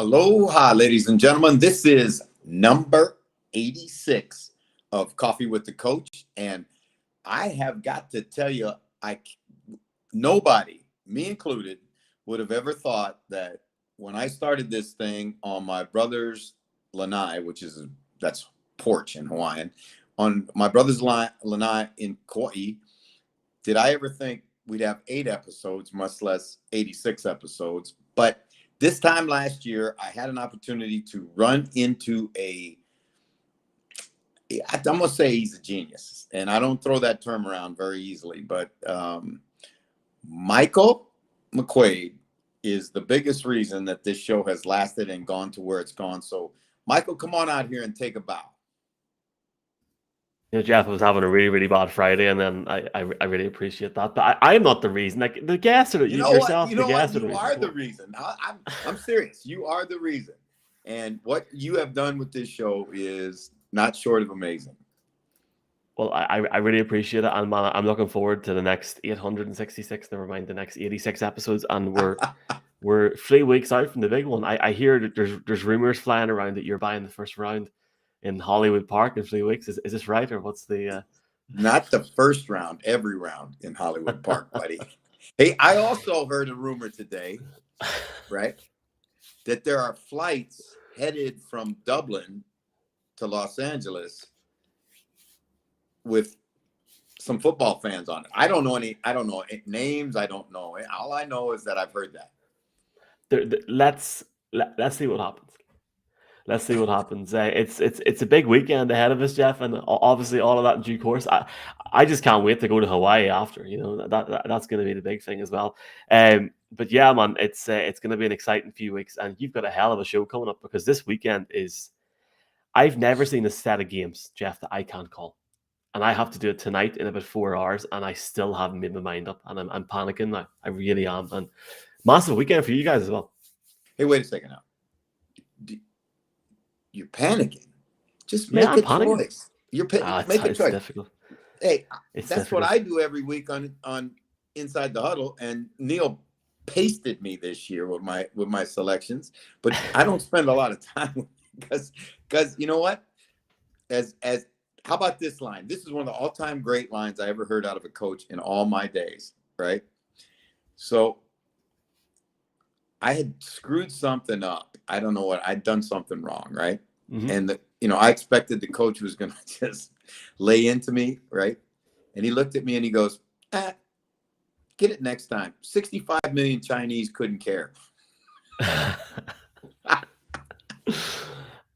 Aloha, ladies and gentlemen. This is number 86 of Coffee with the Coach. And I have got to tell you, nobody, me included, would have ever thought that when I started this thing on my brother's lanai, that's porch in Hawaiian, on my brother's lanai in Kauai, did I ever think we'd have 8 episodes, much less 86 episodes. But this time last year, I had an opportunity to run into I'm going to say he's a genius. And I don't throw that term around very easily. But Michael McQuaid is the biggest reason that this show has lasted and gone to where it's gone. So, Michael, come on out here and take a bow. Jeff was having a really, really bad Friday, and then I really appreciate that. But I'm not the reason. Like the guests are yourself. You are the reason. I'm serious. You are the reason. And what you have done with this show is not short of amazing. Well, I really appreciate it, and man, I'm looking forward to the next 866. Never mind the next 86 episodes, and we're 3 weeks out from the big one. I hear that there's rumors flying around that you're buying the first round in Hollywood Park in 3 weeks. Is this right, or what's the? Not the first round, every round in Hollywood Park, buddy. Hey, I also heard a rumor today, right, that there are flights headed from Dublin to Los Angeles with some football fans on it. I don't know names. I don't know. All I know is that I've heard that. Let's see what happens. Let's see what happens. It's a big weekend ahead of us, Jeff, and obviously all of that in due course. I just can't wait to go to Hawaii after. That's going to be the big thing as well. But yeah, man, it's going to be an exciting few weeks, and you've got a hell of a show coming up because this weekend is. I've never seen a set of games, Jeff, that I can't call, and I have to do it tonight in about 4 hours, and I still haven't made my mind up, and I'm panicking now. I really am, and massive weekend for you guys as well. Hey, wait a second now. You're panicking. Just make a choice. Make a choice. Difficult. Hey, that's difficult. What I do every week on Inside the Huddle, and Neil pasted me this year with my selections, but I don't spend a lot of time because you know what? As how about this line? This is one of the all-time great lines I ever heard out of a coach in all my days, right? So I had screwed something up. I don't know what I'd done something wrong, right? Mm-hmm. And I expected the coach was going to just lay into me, right? And he looked at me and he goes, "Get it next time. 65 million Chinese couldn't care."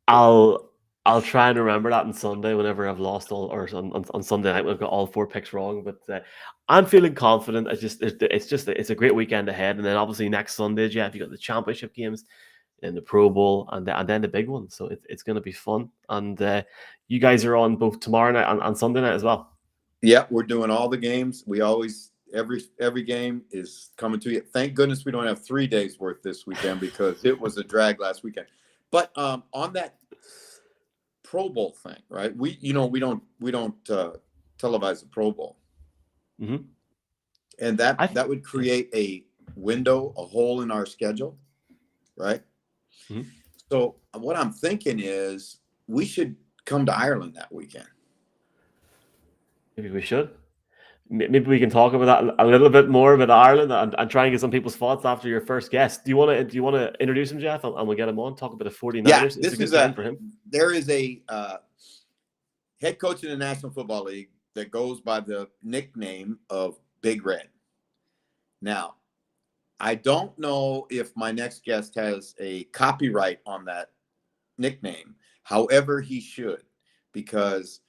I'll try and remember that on Sunday whenever I've lost on Sunday night we've got all 4 picks wrong. But I'm feeling confident. It's a great weekend ahead, and then obviously next Sunday, Jeff, you got the championship games and the Pro Bowl, and then the big one. So it's going to be fun. And you guys are on both tomorrow night and Sunday night as well. Yeah, we're doing all the games. We always every game is coming to you. Thank goodness we don't have 3 days worth this weekend because it was a drag last weekend. But on that Pro Bowl thing, right? We don't televise the Pro Bowl, mm-hmm. and that would create a hole in our schedule, right? Mm-hmm. So what I'm thinking is we should come to Ireland that weekend. Maybe we should. Maybe we can talk about that a little bit more about Ireland and try and get some people's thoughts after your first guest. Do you want to introduce him, Jeff, and we'll get him on, talk about the 49ers? Yeah, this is a good time for him. There is a head coach in the National Football League that goes by the nickname of Big Red. Now, I don't know if my next guest has a copyright on that nickname. However, he should, because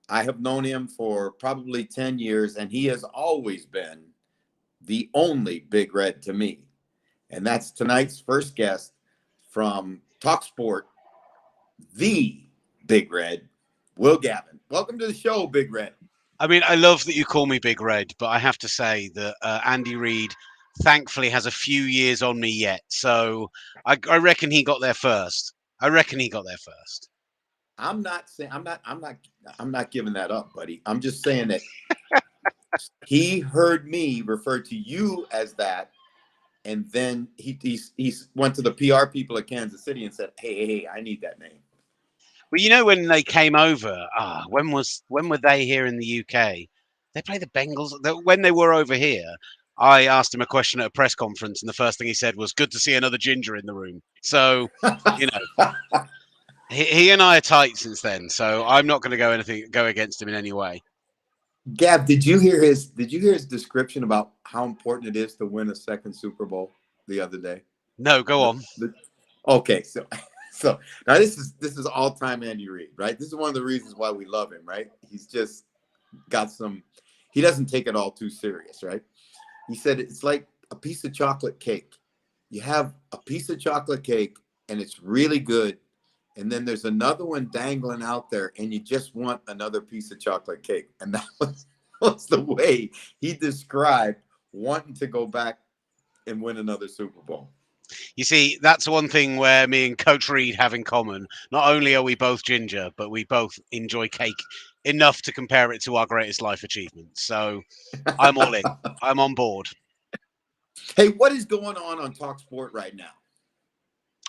I have known him for probably 10 years, and he has always been the only Big Red to me. And that's tonight's first guest from TalkSport, the Big Red, Will Gavin. Welcome to the show, Big Red. I mean, I love that you call me Big Red, but I have to say that Andy Reid thankfully has a few years on me yet. So I reckon he got there first. I'm not giving that up, buddy. I'm just saying that he heard me refer to you as that And then he went to the PR people at Kansas City and said, hey, I need that name. Well, when they came over, when were they here in the UK? They play the Bengals. When they were over here, I asked him a question at a press conference, and the first thing he said was, "Good to see another ginger in the room." So, he and I are tight since then. So I'm not going to go against him in any way. Gab, did you hear his description about how important it is to win a second Super Bowl the other day? No, go on. Okay, so now this is all-time Andy Reid, right? This is one of the reasons why we love him, right? He's just got he doesn't take it all too serious, right? He said it's like a piece of chocolate cake. You have a piece of chocolate cake and it's really good, and then there's another one dangling out there and you just want another piece of chocolate cake. And that was the way he described wanting to go back and win another Super Bowl. You see, that's one thing where me and Coach Reid have in common. Not only are we both ginger, but we both enjoy cake enough to compare it to our greatest life achievements. So I'm all in. I'm on board. Hey, what is going on Talk Sport right now?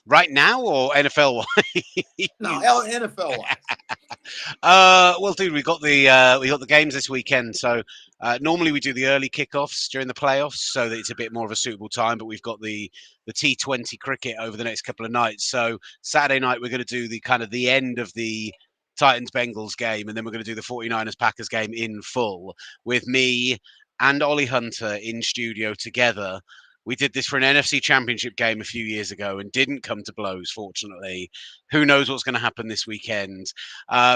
Right now or NFL wise? No, NFL wise. Well, dude, we got the games this weekend. So normally we do the early kickoffs during the playoffs, so that it's a bit more of a suitable time. But we've got the T20 cricket over the next couple of nights. So Saturday night we're going to do the end of the Titans Bengals game, and then we're going to do the 49ers Packers game in full with me and Ollie Hunter in studio together. We did this for an NFC Championship game a few years ago and didn't come to blows, fortunately. Who knows what's going to happen this weekend?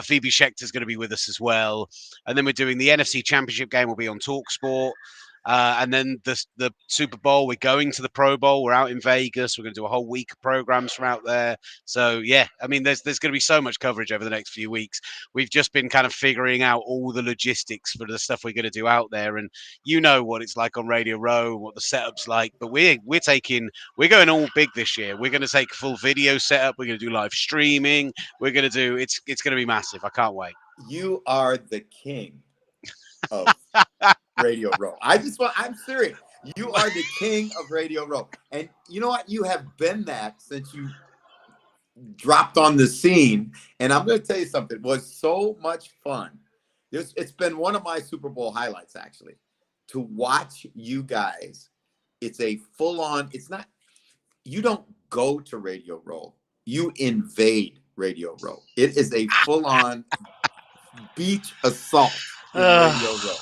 Phoebe Schecter's going to be with us as well. And then we're doing the NFC Championship game will be on TalkSport. And then the Super Bowl, we're going to the Pro Bowl. We're out in Vegas. We're going to do a whole week of programs from out there. So, yeah, I mean, there's going to be so much coverage over the next few weeks. We've just been kind of figuring out all the logistics for the stuff we're going to do out there. And you know what it's like on Radio Row, what the setup's like. But we're going all big this year. We're going to take full video setup. We're going to do live streaming. We're going to do, it's going to be massive. I can't wait. You are the king of Radio Row. I'm serious. You are the king of Radio Row. And you know what? You have been that since you dropped on the scene. And I'm going to tell you something. It was so much fun. It's been one of my Super Bowl highlights, actually, to watch you guys. It's a full-on, you don't go to Radio Row. You invade Radio Row. It is a full-on beach assault in Radio Row.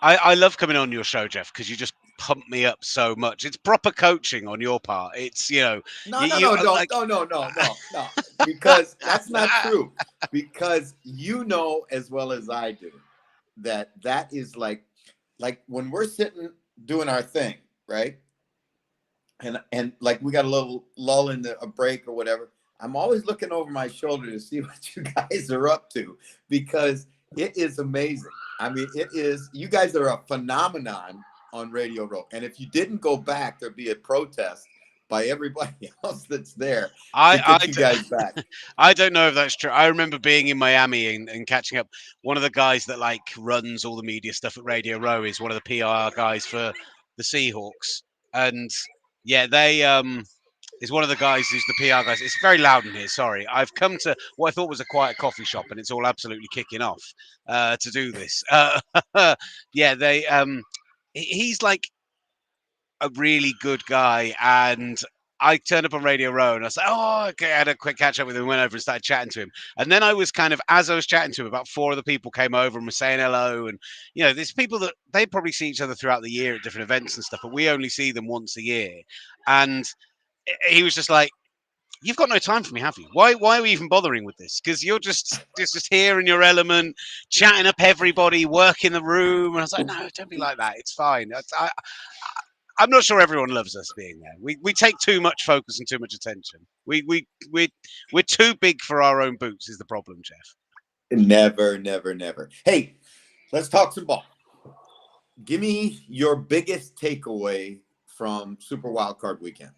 I love coming on your show, Jeff, because you just pump me up so much. It's proper coaching on your part. It's, No. Because that's not true. Because you know as well as I do that is like when we're sitting doing our thing, right? And like we got a little lull in a break or whatever. I'm always looking over my shoulder to see what you guys are up to, because it is amazing. I mean, you guys are a phenomenon on Radio Row. And if you didn't go back, there'd be a protest by everybody else that's there to get you guys back. I don't know if that's true. I remember being in Miami and catching up. One of the guys that runs all the media stuff at Radio Row is one of the PR guys for the Seahawks. And yeah, they is one of the guys who's the PR guys. It's very loud in here. Sorry. I've come to what I thought was a quiet coffee shop, and it's all absolutely kicking off to do this. Yeah, he's like a really good guy, and I turned up on Radio Row and I was like, oh, okay. I had a quick catch up with him, went over and started chatting to him. And then I was as I was chatting to him, about 4 other people came over and were saying hello. And, there's people that they probably see each other throughout the year at different events and stuff, but we only see them once a year. And he was just like, you've got no time for me, have you? Why are we even bothering with this? Because you're just here in your element, chatting up everybody, working the room. And I was like, no, don't be like that. It's fine. I'm not sure everyone loves us being there. We take too much focus and too much attention. We're too big for our own boots is the problem, Jeff. Never. Hey, let's talk some ball. Give me your biggest takeaway from Super Wildcard Weekend.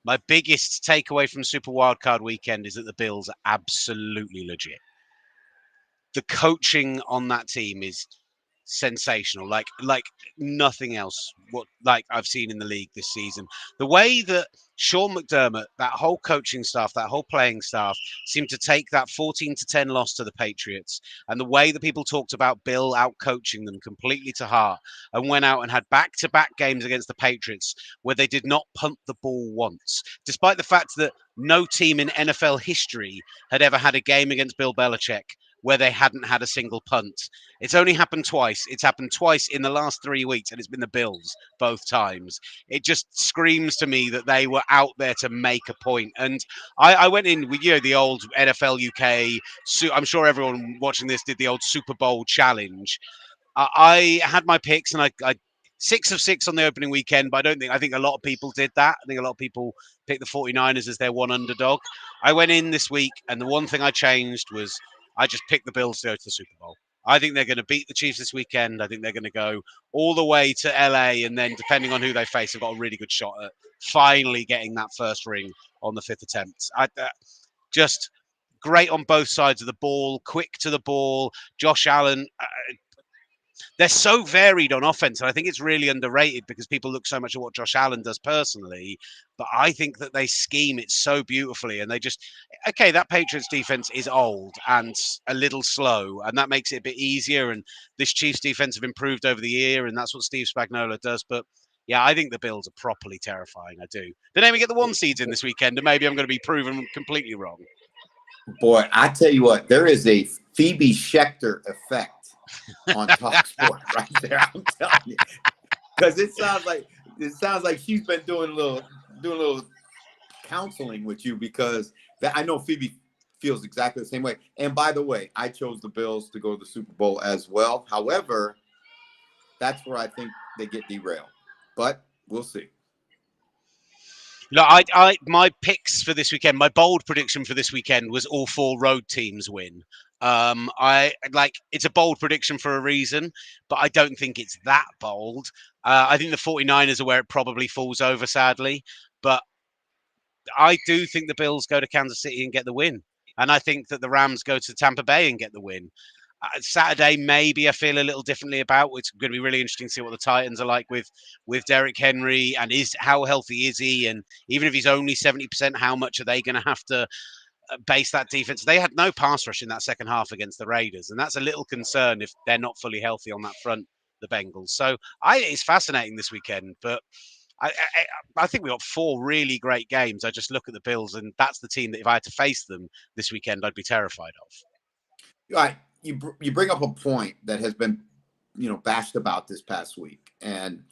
My biggest takeaway from Super Wildcard Weekend is that the Bills are absolutely legit. The coaching on that team is sensational, like nothing else what like I've seen in the league this season. The way that Sean McDermott, that whole coaching staff, that whole playing staff seemed to take that 14-10 loss to the Patriots, and the way that people talked about Bill out coaching them completely to heart, and went out and had back-to-back games against the Patriots where they did not punt the ball once, despite the fact that no team in NFL history had ever had a game against Bill Belichick where they hadn't had a single punt. It's only happened twice. It's happened twice in the last 3 weeks, and it's been the Bills both times. It just screams to me that they were out there to make a point. And I went in with, the old NFL UK. I'm sure everyone watching this did the old Super Bowl challenge. I had my picks, and I 6 of 6 on the opening weekend, but I think a lot of people did that. I think a lot of people picked the 49ers as their one underdog. I went in this week, and the one thing I changed was I just picked the Bills to go to the Super Bowl. I think they're going to beat the Chiefs this weekend. I think they're going to go all the way to LA, and then depending on who they face, they've got a really good shot at finally getting that first ring on the 5th attempt. Just great on both sides of the ball, quick to the ball. Josh Allen, they're so varied on offense, and I think it's really underrated because people look so much at what Josh Allen does personally, but I think that they scheme it so beautifully, and they just, okay, that Patriots defense is old and a little slow, and that makes it a bit easier, and this Chiefs defense have improved over the year, and that's what Steve Spagnuolo does, but yeah, I think the Bills are properly terrifying. I do. Then we get the 1 seeds in this weekend, and maybe I'm going to be proven completely wrong. Boy, I tell you what, there is a Phoebe Schechter effect on Talk Sport right there. I'm telling you, because it sounds like she's been doing a little counseling with you, because I know Phoebe feels exactly the same way. And by the way, I chose the Bills to go to the Super Bowl as well. However, that's where I think they get derailed, but we'll see. No, my picks for this weekend, my bold prediction for this weekend was all 4 road teams win. It's a bold prediction for a reason, but I don't think it's that bold. I think the 49ers are where it probably falls over, sadly, but I do think the Bills go to Kansas City and get the win. And I think that the Rams go to Tampa Bay and get the win. Saturday, maybe I feel a little differently about. It's going to be really interesting to see what the Titans are like with Derrick Henry, and how healthy is he? And even if he's only 70%, how much are they going to have to base that defense? They had no pass rush in that second half against the Raiders, and that's a little concern if they're not fully healthy on that front, the Bengals. So it's fascinating this weekend, but I think we got 4 really great games. I just look at the Bills, and that's the team that if I had to face them this weekend, I'd be terrified of. All right. You bring up a point that has been, bashed about this past week. And,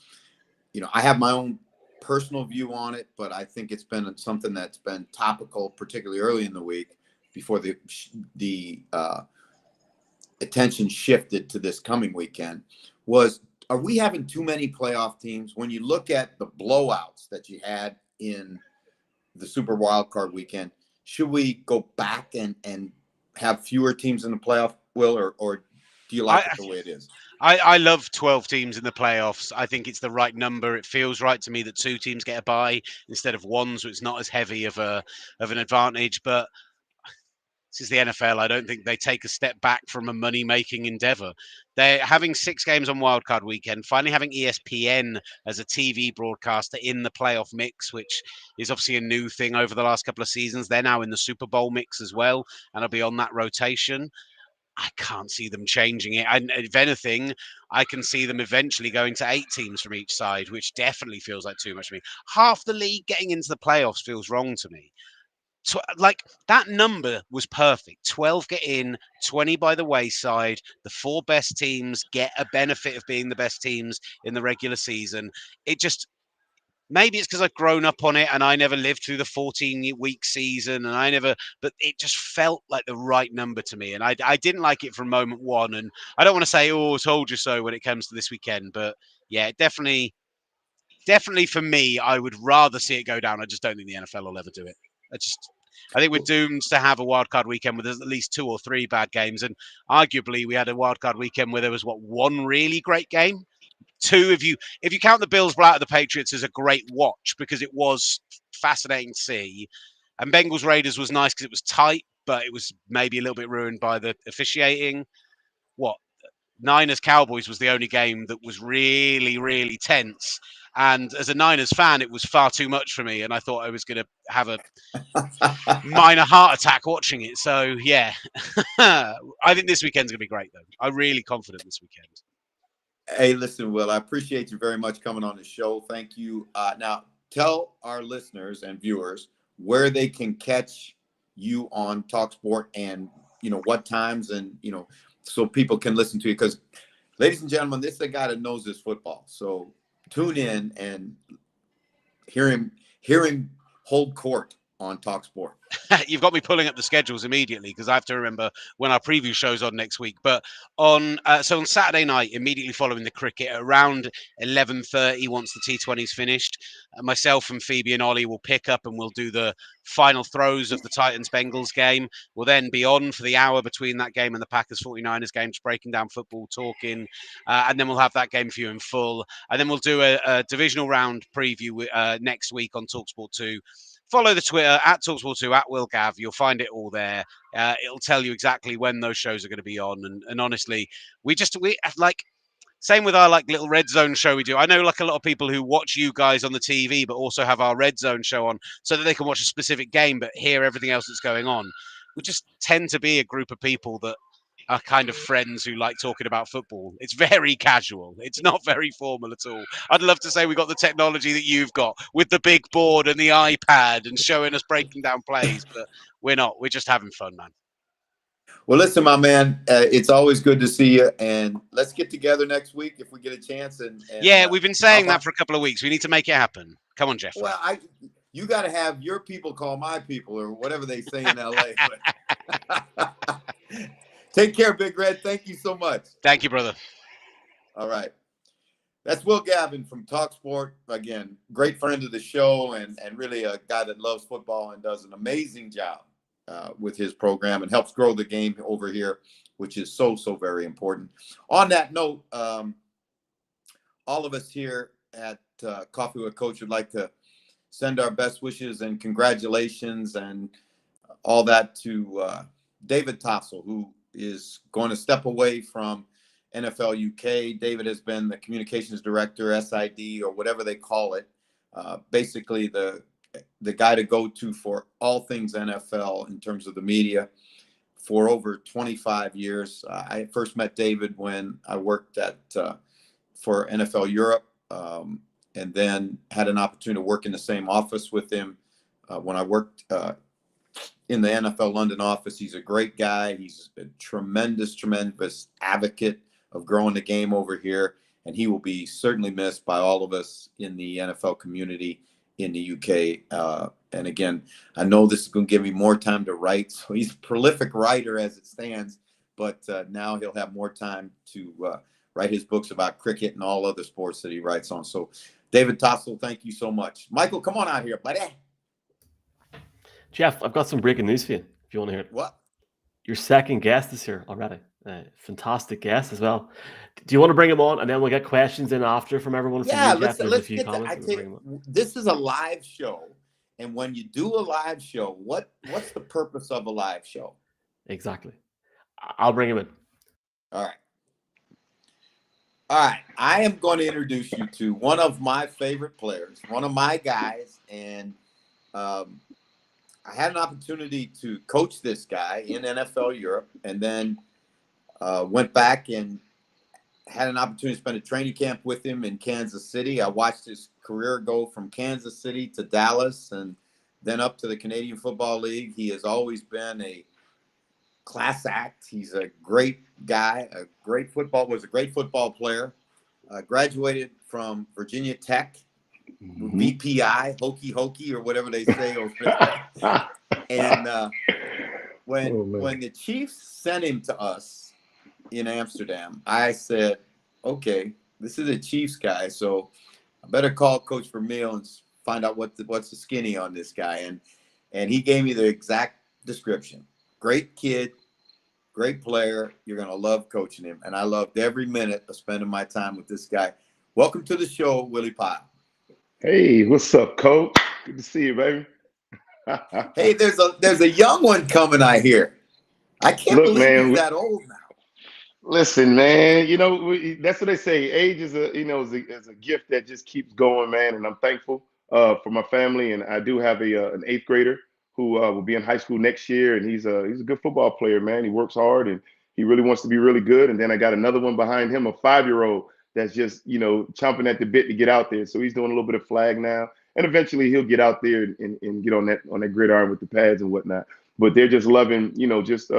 I have my own personal view on it, but I think it's been something that's been topical, particularly early in the week before the attention shifted to this coming weekend. Are we having too many playoff teams? When you look at the blowouts that you had in the Super Wildcard weekend, should we go back and have fewer teams in the playoff, Will, or do you like it the way it is? I love 12 teams in the playoffs. I think it's the right number. It feels right to me that 2 teams get a bye instead of 1, so it's not as heavy of an advantage. But this is the NFL. I don't think they take a step back from a money-making endeavor. They're having 6 games on Wildcard weekend, finally having ESPN as a TV broadcaster in the playoff mix, which is obviously a new thing over the last couple of seasons. They're now in the Super Bowl mix as well, and I'll be on that rotation. I can't see them changing it. And if anything, I can see them eventually going to 8 teams from each side, which definitely feels like too much to me. Half the league getting into the playoffs feels wrong to me. So, that number was perfect. 12 get in, 20 by the wayside. The 4 best teams get a benefit of being the best teams in the regular season. It just, maybe it's because I've grown up on it and I never lived through the 14-week season, and but it just felt like the right number to me. And I didn't like it from moment one. And I don't want to say, oh, told you so when it comes to this weekend, but yeah, definitely for me, I would rather see it go down. I just don't think the NFL will ever do it. I think we're doomed to have a wildcard weekend with at least 2 or 3 bad games. And arguably we had a wildcard weekend where there was 1 really great game. 2, if you count the Bills blowout of the Patriots as a great watch, because it was fascinating to see. And Bengals Raiders was nice because it was tight, but it was maybe a little bit ruined by the officiating. Niners Cowboys was the only game that was really, really tense. And as a Niners fan, it was far too much for me. And I thought I was going to have a minor heart attack watching it. So, yeah, I think this weekend's going to be great, though. I'm really confident this weekend. Hey, listen, Will, I appreciate you very much coming on the show. Thank you. Now, tell our listeners and viewers where they can catch you on TalkSport and, what times and, so people can listen to you. Because, ladies and gentlemen, this is a guy that knows his football. So tune in and hear him hold court on TalkSport. You've got me pulling up the schedules immediately because I have to remember when our preview show's on next week. But on Saturday night, immediately following the cricket, around 11:30, once the T20's finished, myself and Phoebe and Ollie will pick up and we'll do the final throws of the Titans-Bengals game. We'll then be on for the hour between that game and the Packers-49ers game, just breaking down football, talking, and then we'll have that game for you in full. And then we'll do a divisional round preview next week on TalkSport 2. Follow the Twitter at TalkSport2 at Will Gav. You'll find it all there. It'll tell you exactly when those shows are going to be on. And honestly, we like same with our like little Red Zone show we do. I know like a lot of people who watch you guys on the TV, but also have our Red Zone show on so that they can watch a specific game, but hear everything else that's going on. We just tend to be a group of people that are kind of friends who like talking about football. It's very casual. It's not very formal at all. I'd love to say we got the technology that you've got with the big board and the iPad and showing us breaking down plays, but we're not. We're just having fun, man. Well, listen, my man, it's always good to see you, and let's get together next week if we get a chance. And yeah, we've been saying that for a couple of weeks. We need to make it happen. Come on, Jeff. Well, you got to have your people call my people or whatever they say in LA. Take care, Big Red. Thank you so much. Thank you, brother. All right. That's Will Gavin from TalkSport. Again, great friend of the show and really a guy that loves football and does an amazing job with his program and helps grow the game over here, which is so very important. On that note, all of us here at Coffee with Coach would like to send our best wishes and congratulations and all that to David Tassel, who is going to step away from NFL UK. David has been the communications director, SID, or whatever they call it. Basically, the guy to go to for all things NFL in terms of the media for over 25 years. I first met David when I worked for NFL Europe, and then had an opportunity to work in the same office with him when I worked in the NFL London office. He's a great guy. He's a tremendous advocate of growing the game over here, and he will be certainly missed by all of us in the NFL community in the UK. And again, I know this is going to give me more time to write. So he's a prolific writer as it stands, but now he'll have more time to write his books about cricket and all other sports that he writes on. So David Tassel, thank you so much. Michael, come on out here, buddy. Jeff, I've got some breaking news for you, if you want to hear it. What? Your second guest is here already. Fantastic guest as well. Do you want to bring him on, and then we'll get questions in after from everyone? Yeah, let's get that. I tell you, this is a live show, and when you do a live show, what's the purpose of a live show? Exactly. I'll bring him in. All right. I am going to introduce you to one of my favorite players, one of my guys, and I had an opportunity to coach this guy in NFL Europe, and then went back and had an opportunity to spend a training camp with him in Kansas City. I watched his career go from Kansas City to Dallas and then up to the Canadian Football League. He has always been a class act. He's a great guy, was a great football player. Graduated from Virginia Tech, VPI, hokey, or whatever they say. And when the Chiefs sent him to us in Amsterdam, I said, okay, this is a Chiefs guy, so I better call Coach Vermeil and find out what's the skinny on this guy. And he gave me the exact description. Great kid, great player. You're going to love coaching him. And I loved every minute of spending my time with this guy. Welcome to the show, Willie Pyle. Hey, what's up, Coach? Good to see you, baby. Hey, there's a young one coming, I hear. I can't believe he's that old now. Listen, man, that's what they say. Age is a gift that just keeps going, man. And I'm thankful for my family. And I do have an eighth grader who will be in high school next year, and he's a good football player, man. He works hard and he really wants to be really good. And then I got another one behind him, a 5-year-old that's just chomping at the bit to get out there. So he's doing a little bit of flag now, and eventually he'll get out there and get on that gridiron with the pads and whatnot. But they're just loving, just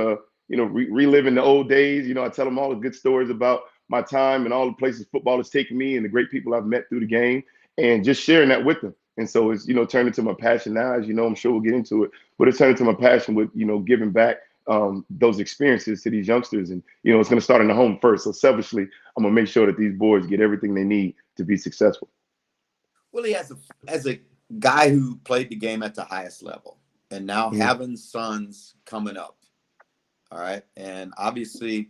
reliving the old days. I tell them all the good stories about my time and all the places football has taken me and the great people I've met through the game, and just sharing that with them. And so it's, turned into my passion now, as I'm sure we'll get into it, but it's turned into my passion with, giving back those experiences to these youngsters. And, it's going to start in the home first. So selfishly, I'm going to make sure that these boys get everything they need to be successful. Willie, as a guy who played the game at the highest level and now having sons coming up, all right. And obviously,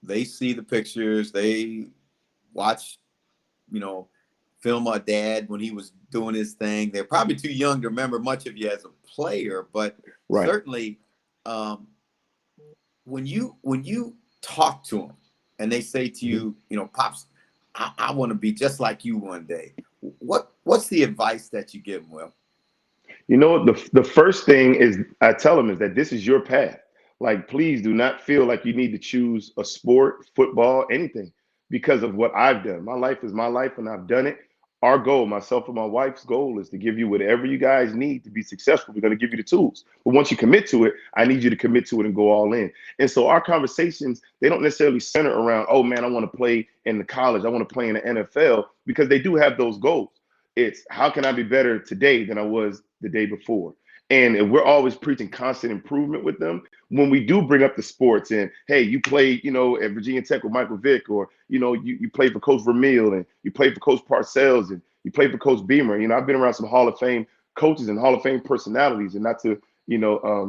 they see the pictures, they watch, film our dad when he was doing his thing. They're probably too young to remember much of you as a player, but certainly when you talk to them and they say to you, Pops, I want to be just like you one day. What's the advice that you give them, Will? The first thing is I tell them is that this is your path. Like, please do not feel like you need to choose a sport, football, anything, because of what I've done. My life is my life and I've done it. Our goal, myself and my wife's goal, is to give you whatever you guys need to be successful. We're going to give you the tools. But once you commit to it, I need you to commit to it and go all in. And so our conversations, they don't necessarily center around, oh, man, I want to play in the college. I want to play in the NFL, because they do have those goals. It's how can I be better today than I was the day before? And we're always preaching constant improvement with them. When we do bring up the sports and, hey, you played, at Virginia Tech with Michael Vick, or, you played for Coach Vermeil, and you played for Coach Parcells, and you played for Coach Beamer. I've been around some Hall of Fame coaches and Hall of Fame personalities, and not to,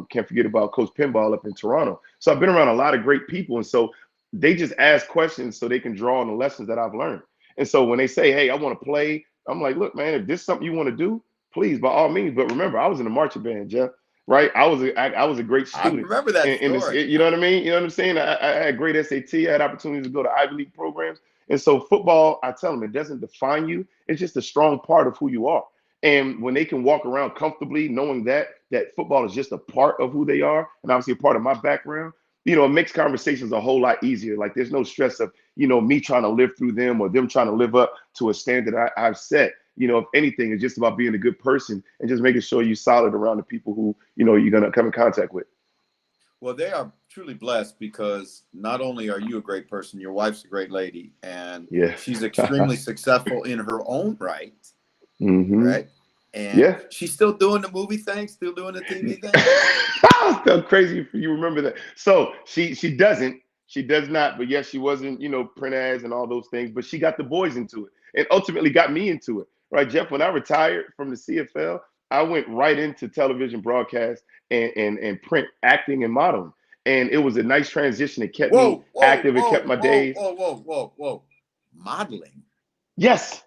can't forget about Coach Pinball up in Toronto. So I've been around a lot of great people. And so they just ask questions so they can draw on the lessons that I've learned. And so when they say, hey, I want to play, I'm like, look, man, if this is something you want to do, please, by all means. But remember, I was in the marching band, Jeff, right? I was a great student. I remember that story. You know what I mean? You know what I'm saying? I had great SAT. I had opportunities to go to Ivy League programs. And so football, I tell them, it doesn't define you. It's just a strong part of who you are. And when they can walk around comfortably knowing that football is just a part of who they are, and obviously a part of my background, it makes conversations a whole lot easier. Like, there's no stress of, me trying to live through them or them trying to live up to a standard I've set. If anything, it's just about being a good person and just making sure you're solid around the people who, you're going to come in contact with. Well, they are truly blessed, because not only are you a great person, your wife's a great lady, and she's extremely successful in her own right. Right. And she's still doing the movie thing, still doing the TV thing. It's so crazy if you remember that. So she does not, but yes, she wasn't, print ads and all those things, but she got the boys into it and ultimately got me into it. Right, Jeff, when I retired from the CFL, I went right into television broadcast and print acting and modeling. And it was a nice transition. It kept me active. It kept my days. Whoa. Modeling? Yes.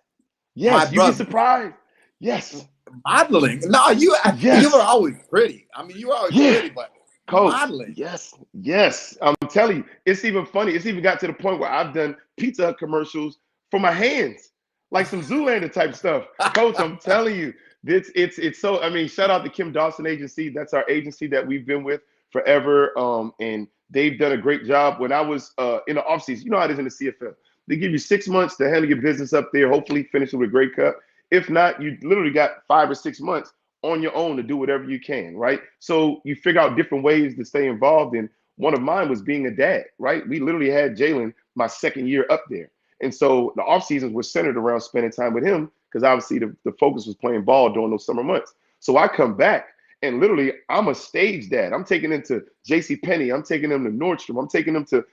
You'd be surprised. Yes. Modeling? No, you were always pretty. I mean, you were always pretty, but Coach, modeling. Yes. I'm telling you, it's even funny. It's even got to the point where I've done Pizza Hut commercials for my hands, like some Zoolander type stuff. Coach, I'm telling you, it's so, I mean, shout out to Kim Dawson Agency. That's our agency that we've been with forever. And they've done a great job. When I was in the offseason, you know how it is in the CFL. They give you 6 months to handle your business up there, hopefully finish it with a great cut. If not, you literally got 5 or 6 months on your own to do whatever you can, right? So you figure out different ways to stay involved. And one of mine was being a dad, right? We literally had Jalen my second year up there. And so the off seasons were centered around spending time with him, because obviously the focus was playing ball during those summer months. So I come back and literally I'm a stage dad. I'm taking him to JCPenney. I'm taking him to Nordstrom. I'm taking him to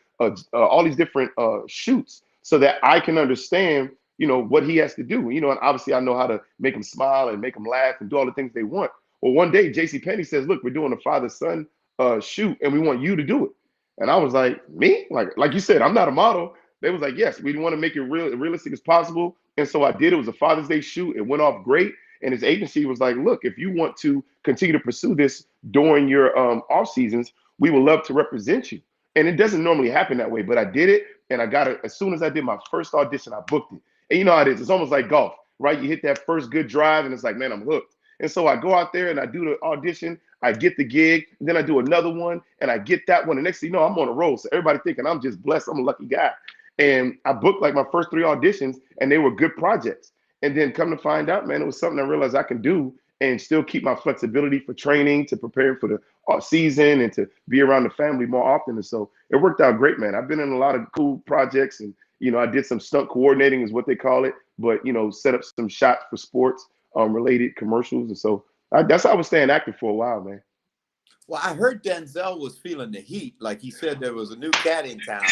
all these different shoots so that I can understand, what he has to do. And obviously I know how to make him smile and make him laugh and do all the things they want. Well, one day JCPenney says, look, we're doing a father-son shoot and we want you to do it. And I was like, me? Like you said, I'm not a model. They was like, yes, we want to make it realistic as possible. And so I did. It was a Father's Day shoot. It went off great. And his agency was like, look, if you want to continue to pursue this during your off seasons, we would love to represent you. And it doesn't normally happen that way, but I did it, and I got it. As soon as I did my first audition, I booked it. And you know how it is. It's almost like golf, right? You hit that first good drive, and it's like, man, I'm hooked. And so I go out there and I do the audition. I get the gig. Then I do another one, and I get that one. And next thing you know, I'm on a roll. So everybody thinking I'm just blessed. I'm a lucky guy. And I booked like my first 3 auditions, and they were good projects. And then come to find out, man, it was something I realized I can do and still keep my flexibility for training, to prepare for the season, and to be around the family more often. And so it worked out great, man. I've been in a lot of cool projects, and I did some stunt coordinating, is what they call it, but set up some shots for sports related commercials. And so that's how I was staying active for a while, man. Well, I heard Denzel was feeling the heat. Like he said, there was a new cat in town.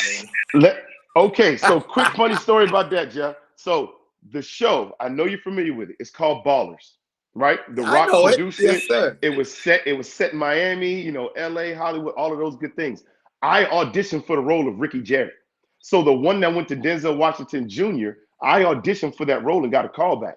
Okay, so quick funny story about that, Jeff. So the show, I know you're familiar with it. It's called Ballers, right? The Rock produced it. Yes, sir. It was set in Miami, LA, Hollywood, all of those good things. I auditioned for the role of Ricky Jarrett. So the one that went to Denzel Washington Jr., I auditioned for that role and got a callback.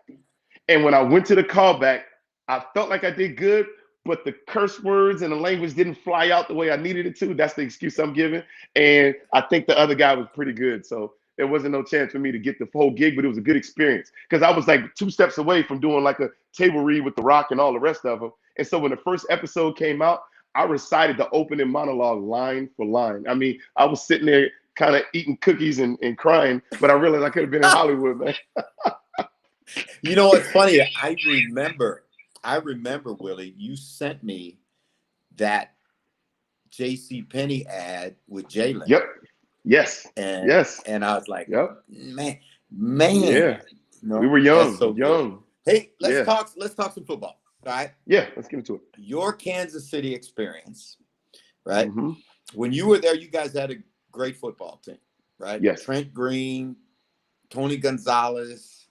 And when I went to the callback, I felt like I did good, but the curse words and the language didn't fly out the way I needed it to. That's the excuse I'm giving. And I think the other guy was pretty good. So there wasn't no chance for me to get the whole gig, but it was a good experience because I was like 2 steps away from doing like a table read with The Rock and all the rest of them. And so when the first episode came out, I recited the opening monologue line for line. I mean, I was sitting there kind of eating cookies and crying, but I realized I could have been in Hollywood, man. You know what's funny? I remember, Willie, you sent me that J.C. Penney ad with Jalen. Yep. Yes. And I was like, yep. Man. Yeah. We were young. So young. Good. Hey, let's talk some football. All right. Yeah, let's get into it. Your Kansas City experience, right? Mm-hmm. When you were there, you guys had a great football team, right? Yes. Trent Green, Tony Gonzalez,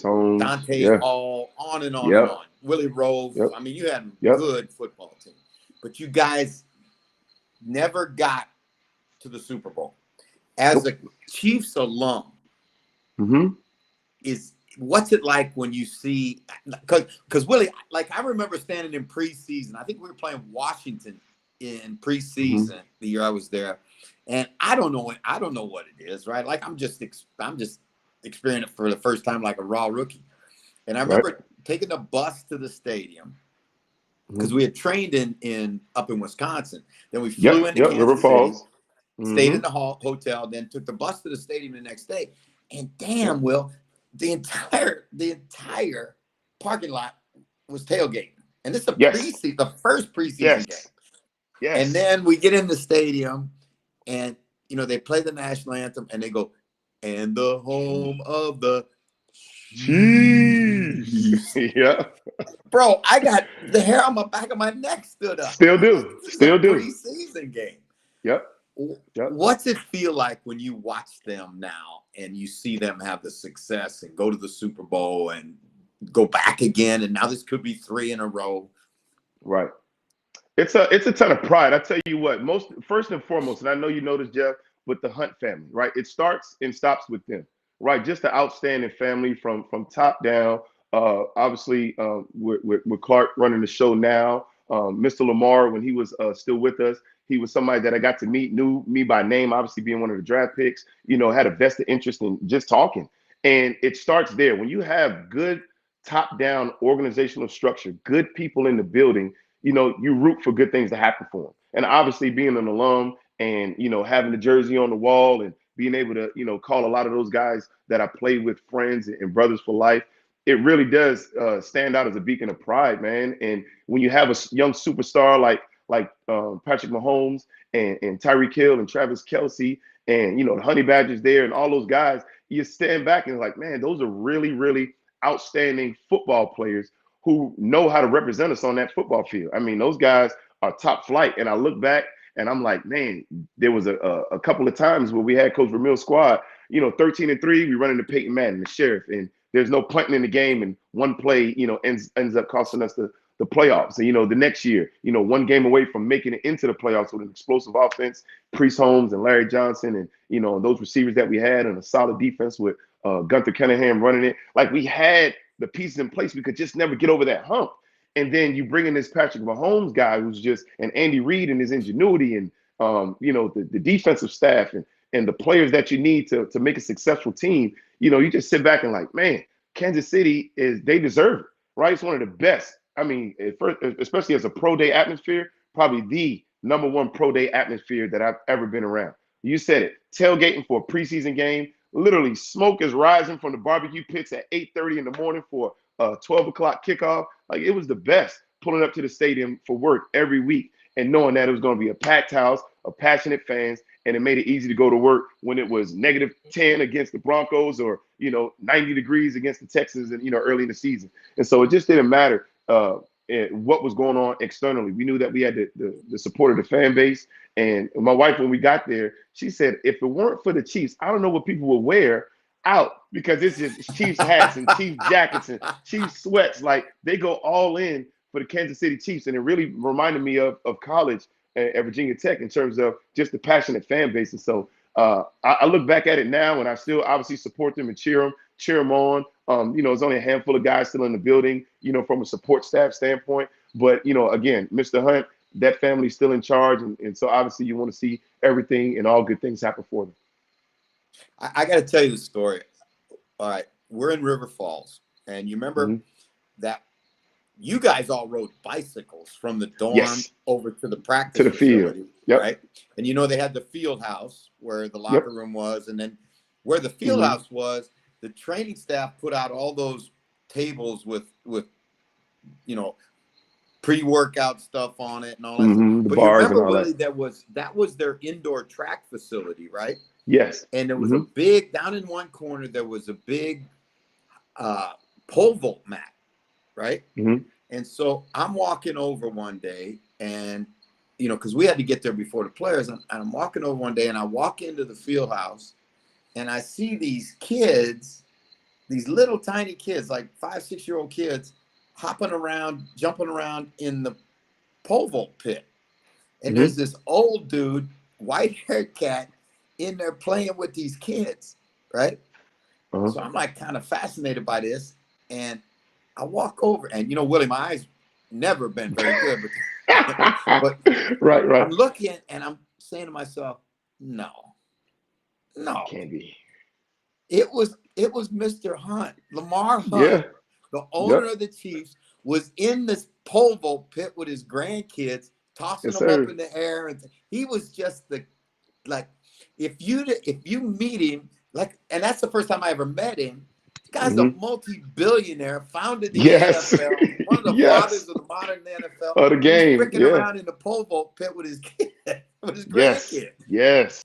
Holmes, Dante Hall, on and on and on. Willie Rove. Yep. I mean, you had a good football team, but you guys never got to the Super Bowl. As a Chiefs alum, what's it like when you see? Because Willie, like I remember standing in preseason. I think we were playing Washington in preseason the year I was there, and I don't know what it is, right? Like I'm just experiencing it for the first time like a raw rookie. And I remember taking the bus to the stadium because we had trained up in Wisconsin. Then we flew into Kansas River Falls. City, stayed in the hotel, then took the bus to the stadium the next day. And damn, Will, the entire parking lot was tailgating. And this is the first preseason game. Yes. And then we get in the stadium and they play the national anthem and they go, and the home of the Chiefs. Yeah. Bro, I got the hair on the back of my neck stood up. Still do. Preseason game. Yep. What's it feel like when you watch them now and you see them have the success and go to the Super Bowl and go back again? And now this could be 3 in a row. Right. It's a ton of pride. I tell you what, first and foremost, and I know you know this, Jeff, with the Hunt family, right? It starts and stops with them, right? Just an outstanding family from top down. Obviously, with Clark running the show now, Mr. Lamar, when he was still with us, he was somebody that I got to meet, knew me by name, obviously being one of the draft picks, had a vested interest in just talking. And it starts there. When you have good top-down organizational structure, good people in the building, you root for good things to happen for them. And obviously being an alum and, having the jersey on the wall and being able to, call a lot of those guys that I played with friends and brothers for life, it really does stand out as a beacon of pride, man. And when you have a young superstar like Patrick Mahomes and Tyreek Hill and Travis Kelce and, the Honey Badgers there and all those guys, you stand back and like, man, those are really, really outstanding football players who know how to represent us on that football field. I mean, those guys are top flight. And I look back and I'm like, man, there was a couple of times where we had Coach Vermeil's squad, 13-3, we run into Peyton Manning, the sheriff, and there's no punting in the game. And one play, ends up costing us the playoffs. And, the next year, one game away from making it into the playoffs with an explosive offense, Priest Holmes and Larry Johnson and, those receivers that we had and a solid defense with Gunther Cunningham running it. Like we had the pieces in place. We could just never get over that hump. And then you bring in this Patrick Mahomes guy who's just, and Andy Reid and his ingenuity and the defensive staff and the players that you need to make a successful team, you just sit back and like, man, Kansas City they deserve it, right? It's one of the best. I mean, especially as a pro day atmosphere, probably the #1 pro day atmosphere that I've ever been around. You said it, tailgating for a preseason game, literally smoke is rising from the barbecue pits at 8:30 in the morning for a 12 o'clock kickoff. Like, it was the best pulling up to the stadium for work every week and knowing that it was going to be a packed house of passionate fans, and it made it easy to go to work when it was -10 against the Broncos or 90 degrees against the Texans and early in the season. And so it just didn't matter what was going on externally. We knew that we had the support of the fan base. And my wife, when we got there, she said, if it weren't for the Chiefs, I don't know what people would wear out, because it's just Chiefs hats and Chiefs jackets and Chiefs sweats. Like, they go all in for the Kansas City Chiefs. And it really reminded me of college at Virginia Tech in terms of just the passionate fan base. And so I look back at it now, and I still obviously support them and cheer them on. There's only a handful of guys still in the building, from a support staff standpoint. But, again, Mr. Hunt, that family's still in charge. And so obviously you want to see everything and all good things happen for them. I got to tell you the story. All right. We're in River Falls. And you remember that you guys all rode bicycles from the dorm over to the practice to the field. Yep. Right. And they had the field house where the locker room was. And then where the field house was, the training staff put out all those tables with pre-workout stuff on it and all that. The but bars you remember, and all Willie, that was their indoor track facility, right? Yes. And there was a big, down in one corner, there was a big pole vault mat, right? And so I'm walking over one day, and because we had to get there before the players, and I'm walking over one day, and I walk into the field house, and I see these kids, these little tiny kids, like 5-6-year-old kids, hopping around, jumping around in the pole vault pit. And there's this old dude, white-haired cat, in there playing with these kids, right? So I'm like kind of fascinated by this. And I walk over, and Willie, my eyes never been very good, but right. I'm looking, and I'm saying to myself, no, can't be. It was Mr. Hunt, Lamar Hunt, the owner of the Chiefs, was in this pole vault pit with his grandkids, tossing them up in the air, and he was just if you meet him, and that's the first time I ever met him. The guy's a multi-billionaire, founded the NFL, one of the fathers of the modern NFL. The game, he's freaking around in the pole vault pit with his kid, with his grandkid. Yes.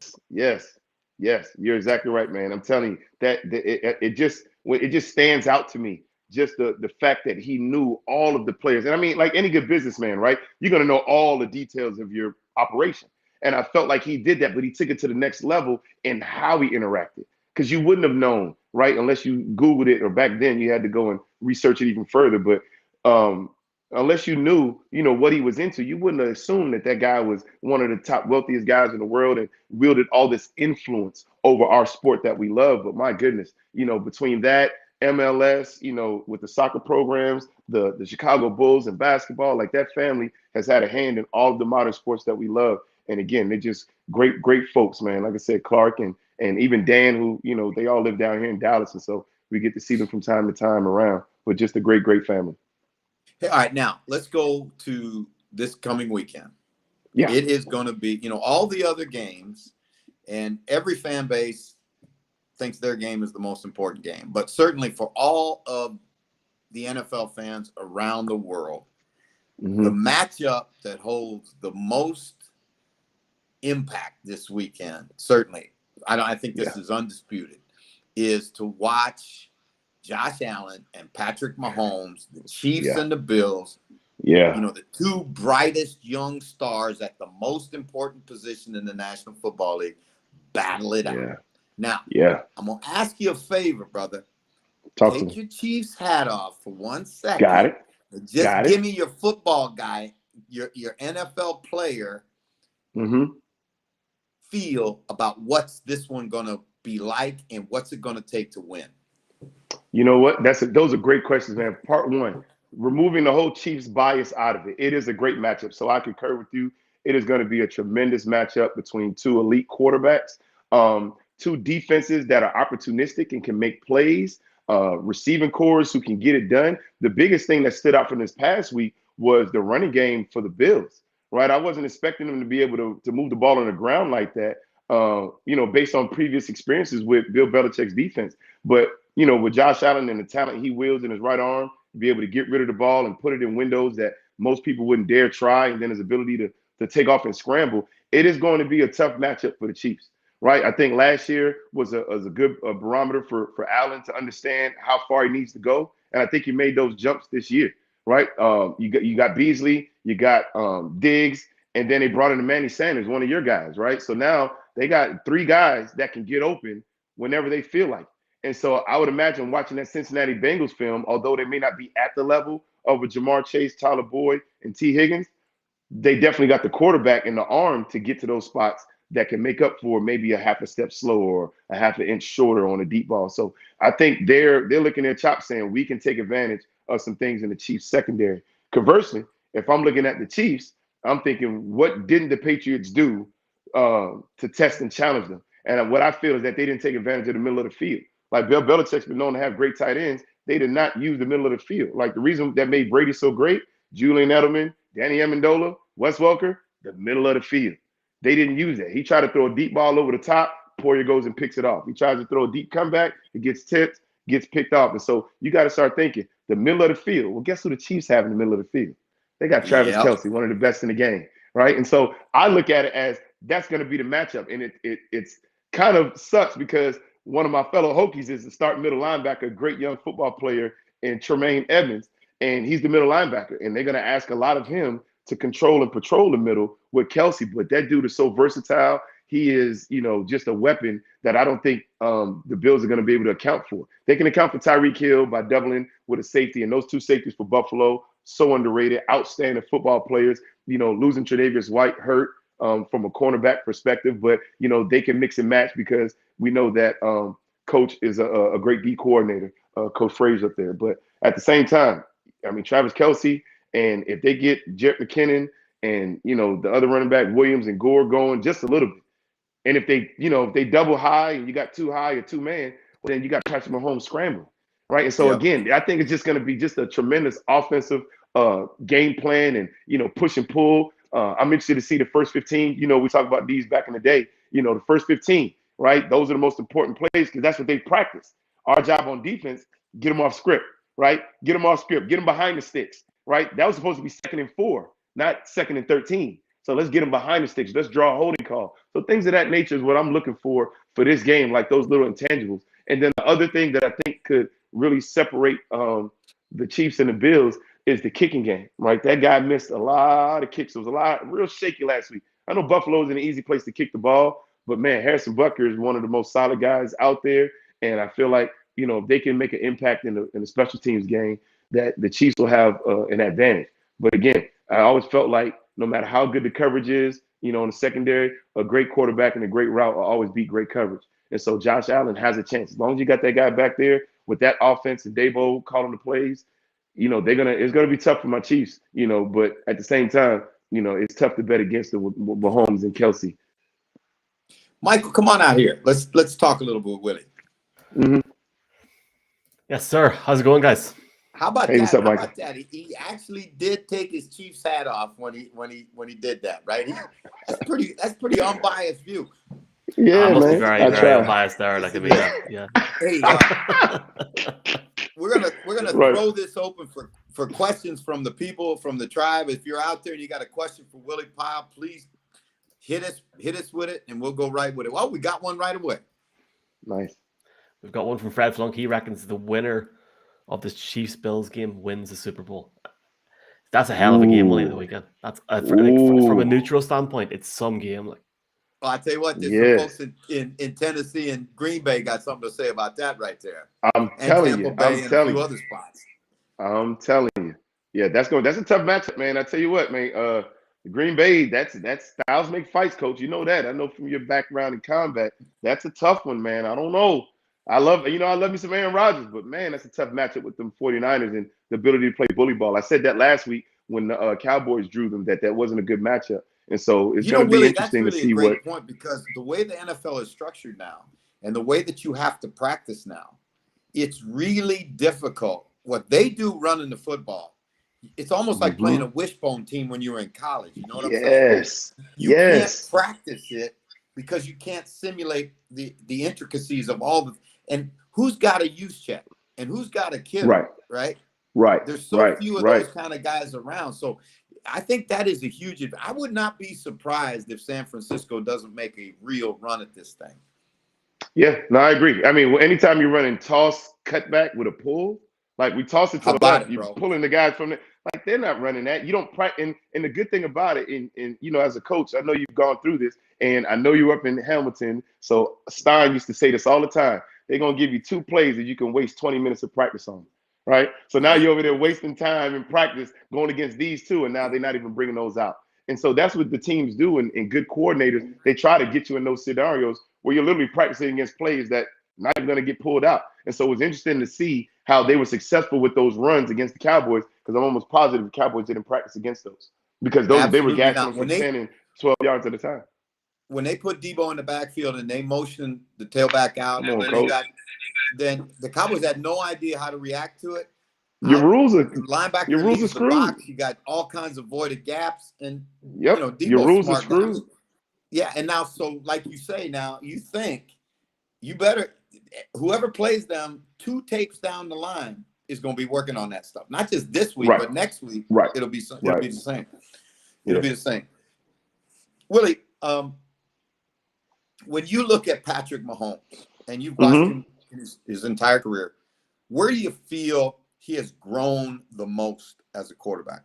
You're exactly right, man. I'm telling you that it just stands out to me. Just the fact that he knew all of the players. And I mean, like any good businessman, right? You're going to know all the details of your operation. And I felt like he did that, but he took it to the next level in how he interacted. Because you wouldn't have known, right? Unless you Googled it, or back then you had to go and research it even further. But unless you knew, what he was into, you wouldn't have assumed that guy was one of the top wealthiest guys in the world and wielded all this influence over our sport that we love. But my goodness, between that, MLS, with the soccer programs, the Chicago Bulls and basketball, like that family has had a hand in all of the modern sports that we love. And again, they're just great folks, man. Like I said, Clark and even Dan, who, they all live down here in Dallas. And so we get to see them from time to time around, but just a great family. Hey, all right, now let's go to this coming weekend. Yeah. It is going to be, all the other games, and every fan base thinks their game is the most important game. But certainly for all of the NFL fans around the world, the matchup that holds the most impact this weekend, certainly, I think this is undisputed, is to watch Josh Allen and Patrick Mahomes, the Chiefs and the Bills, the two brightest young stars at the most important position in the National Football League, battle it out. Now, I'm going to ask you a favor, brother. Take your Chiefs hat off for 1 second. Got it. Just give me your football guy, your NFL player, feel about what's this one going to be like and what's it going to take to win. You know what? Those are great questions, man. Part one, removing the whole Chiefs bias out of it. It is a great matchup. So I concur with you. it is going to be a tremendous matchup between two elite quarterbacks, two defenses that are opportunistic and can make plays, receiving cores who can get it done. The biggest thing that stood out from this past week was the running game for the Bills, right? I wasn't expecting them to be able to move the ball on the ground like that, based on previous experiences with Bill Belichick's defense. But, with Josh Allen and the talent he wields in his right arm, be able to get rid of the ball and put it in windows that most people wouldn't dare try, and then his ability to take off and scramble, it is going to be a tough matchup for the Chiefs, right? I think last year was a good barometer for Allen to understand how far he needs to go, and I think he made those jumps this year, right? You got Beasley, you got Diggs, and then they brought in Manny Sanders, one of your guys, right? So now they got 3 guys that can get open whenever they feel like. And so I would imagine watching that Cincinnati Bengals film, although they may not be at the level of a Jamar Chase, Tyler Boyd, and T. Higgins, they definitely got the quarterback and the arm to get to those spots that can make up for maybe a half a step slower or a half an inch shorter on a deep ball. So I think they're looking at chops saying we can take advantage of some things in the Chiefs secondary. Conversely, if I'm looking at the Chiefs, I'm thinking, what didn't the Patriots do to test and challenge them? And what I feel is that they didn't take advantage of the middle of the field. Like Bill Belichick's been known to have great tight ends. They did not use the middle of the field. Like the reason that made Brady so great, Julian Edelman, Danny Amendola, Wes Welker, the middle of the field. They didn't use that. He tried to throw a deep ball over the top. Poyer goes and picks it off. He tries to throw a deep comeback. It gets tipped, gets picked off. And so you got to start thinking the middle of the field. Well, guess who the Chiefs have in the middle of the field? They got Travis Kelce, one of the best in the game, right? And so I look at it as that's going to be the matchup. And it's kind of sucks because one of my fellow Hokies is the start middle linebacker, a great young football player in Tremaine Edmonds, and he's the middle linebacker. And they're going to ask a lot of him to control and patrol the middle with Kelce. But that dude is so versatile. He is, just a weapon that I don't think the Bills are going to be able to account for. They can account for Tyreek Hill by doubling with a safety, and those 2 safeties for Buffalo, so underrated, outstanding football players. Losing Tre'Davious White hurt from a cornerback perspective, but they can mix and match because we know that Coach is a great D coordinator, Coach Frazier up there. But at the same time, Travis Kelce, and if they get Jerick McKinnon and the other running back Williams and Gore going just a little bit, and if they double high and you got 2 high or 2 man, well, then you got Patrick Mahomes scrambling, right? And so again, I think it's just going to be just a tremendous offensive game plan and push and pull. I'm interested to see the first 15. We talked about these back in the day. The first 15, right? Those are the most important plays because that's what they practice. Our job on defense, get them off script, right? Get them off script. Get them behind the sticks, right? That was supposed to be 2nd and 4, not 2nd and 13. So let's get them behind the sticks. Let's draw a holding call. So things of that nature is what I'm looking for this game, like those little intangibles. And then the other thing that I think could really separate the Chiefs and the Bills is the kicking game, right? That guy missed a lot of kicks. It was a lot real shaky last week. I know Buffalo's an easy place to kick the ball, but man, Harrison Butker is one of the most solid guys out there. And I feel like, if they can make an impact in the special teams game, that the Chiefs will have an advantage. But again, I always felt like no matter how good the coverage is, in the secondary, a great quarterback and a great route will always beat great coverage. And so Josh Allen has a chance. As long as you got that guy back there with that offense and Dabo calling the plays, it's gonna be tough for my Chiefs, but at the same time, it's tough to bet against them with Mahomes and Kelce. Michael, come on out here. Let's talk a little bit with Willie. Mm-hmm. Yes, sir. How's it going, guys? How about hey, that? what's up, How Michael? about that? He actually did take his Chiefs hat off when he did that, right? That's pretty unbiased view. Yeah, I must man. be very, very unbiased there. Like, yeah. Hey, we're gonna throw this open for questions from the people, from the tribe. If you're out there and you got a question for Willie Pyle, please hit us with it, and we'll go right with it. Well, we got one right away. Nice. We've got one from Fred Flunk. He reckons the winner of this Chiefs-Bills game wins the Super Bowl. That's a hell of a game, Willie, the weekend. That's from a neutral standpoint, it's some game. Like, well, I tell you what, there's some folks in Tennessee and Green Bay got something to say about that right there. I'm telling you. A few other spots. I'm telling you. Yeah, that's a tough matchup, man. I tell you what, man. Green Bay, that's styles make fights, coach. You know that. I know from your background in combat. That's a tough one, man. I don't know. I love me some Aaron Rodgers, but man, that's a tough matchup with them 49ers and the ability to play bully ball. I said that last week when the Cowboys drew them, that wasn't a good matchup. And so it's You going know, to be Willie, that's interesting to really a see what. great point, because the way the NFL is structured now and the way that you have to practice now, it's really difficult. What they do running the football, it's almost like playing a wishbone team when you were in college. You know what I'm saying? Yes. You can't Yes. practice it because you can't simulate the intricacies of all the, and who's got a use check and who's got a kidder, Right. right? Right. There's so Right. few of Right. those kind of guys around. So I think that is a huge. I would not be surprised if San Francisco doesn't make a real run at this thing. Yeah, no, I agree. I mean, anytime you're running toss cutback with a pull, like we toss it to How the about left, it, you're bro? pulling the guys from the, like they're not running that. You don't practice. And the good thing about it, and you know, as a coach, I know you've gone through this, and I know you're up in Hamilton. So Stein used to say this all the time. They're gonna give you 2 plays that you can waste 20 minutes of practice on, right? So now you're over there wasting time in practice going against these 2, and now they're not even bringing those out. And so that's what the teams do, and good coordinators, they try to get you in those scenarios where you're literally practicing against plays that not even going to get pulled out. And so it was interesting to see how they were successful with those runs against the Cowboys, because I'm almost positive the Cowboys didn't practice against those, because those they were Absolutely gashing not. them from 10 and 12 yards at a time. When they put Debo in the backfield and they motioned the tailback out, Come on, and coach. then the Cowboys had no idea how to react to it. Your rules are Linebacker leaves the screwed. box. You got all kinds of voided gaps, and Yep. you know, Your Debo's rules are smart guy. screwed. Yeah, and now, so like you say, now you think you better, whoever plays them 2 tapes down the line is going to be working on that stuff. Not just this week, Right. but next week. Right. It'll be the same. Yeah. It'll be the same. Willie, when you look at Patrick Mahomes and you've watched him his entire career, where do you feel he has grown the most as a quarterback?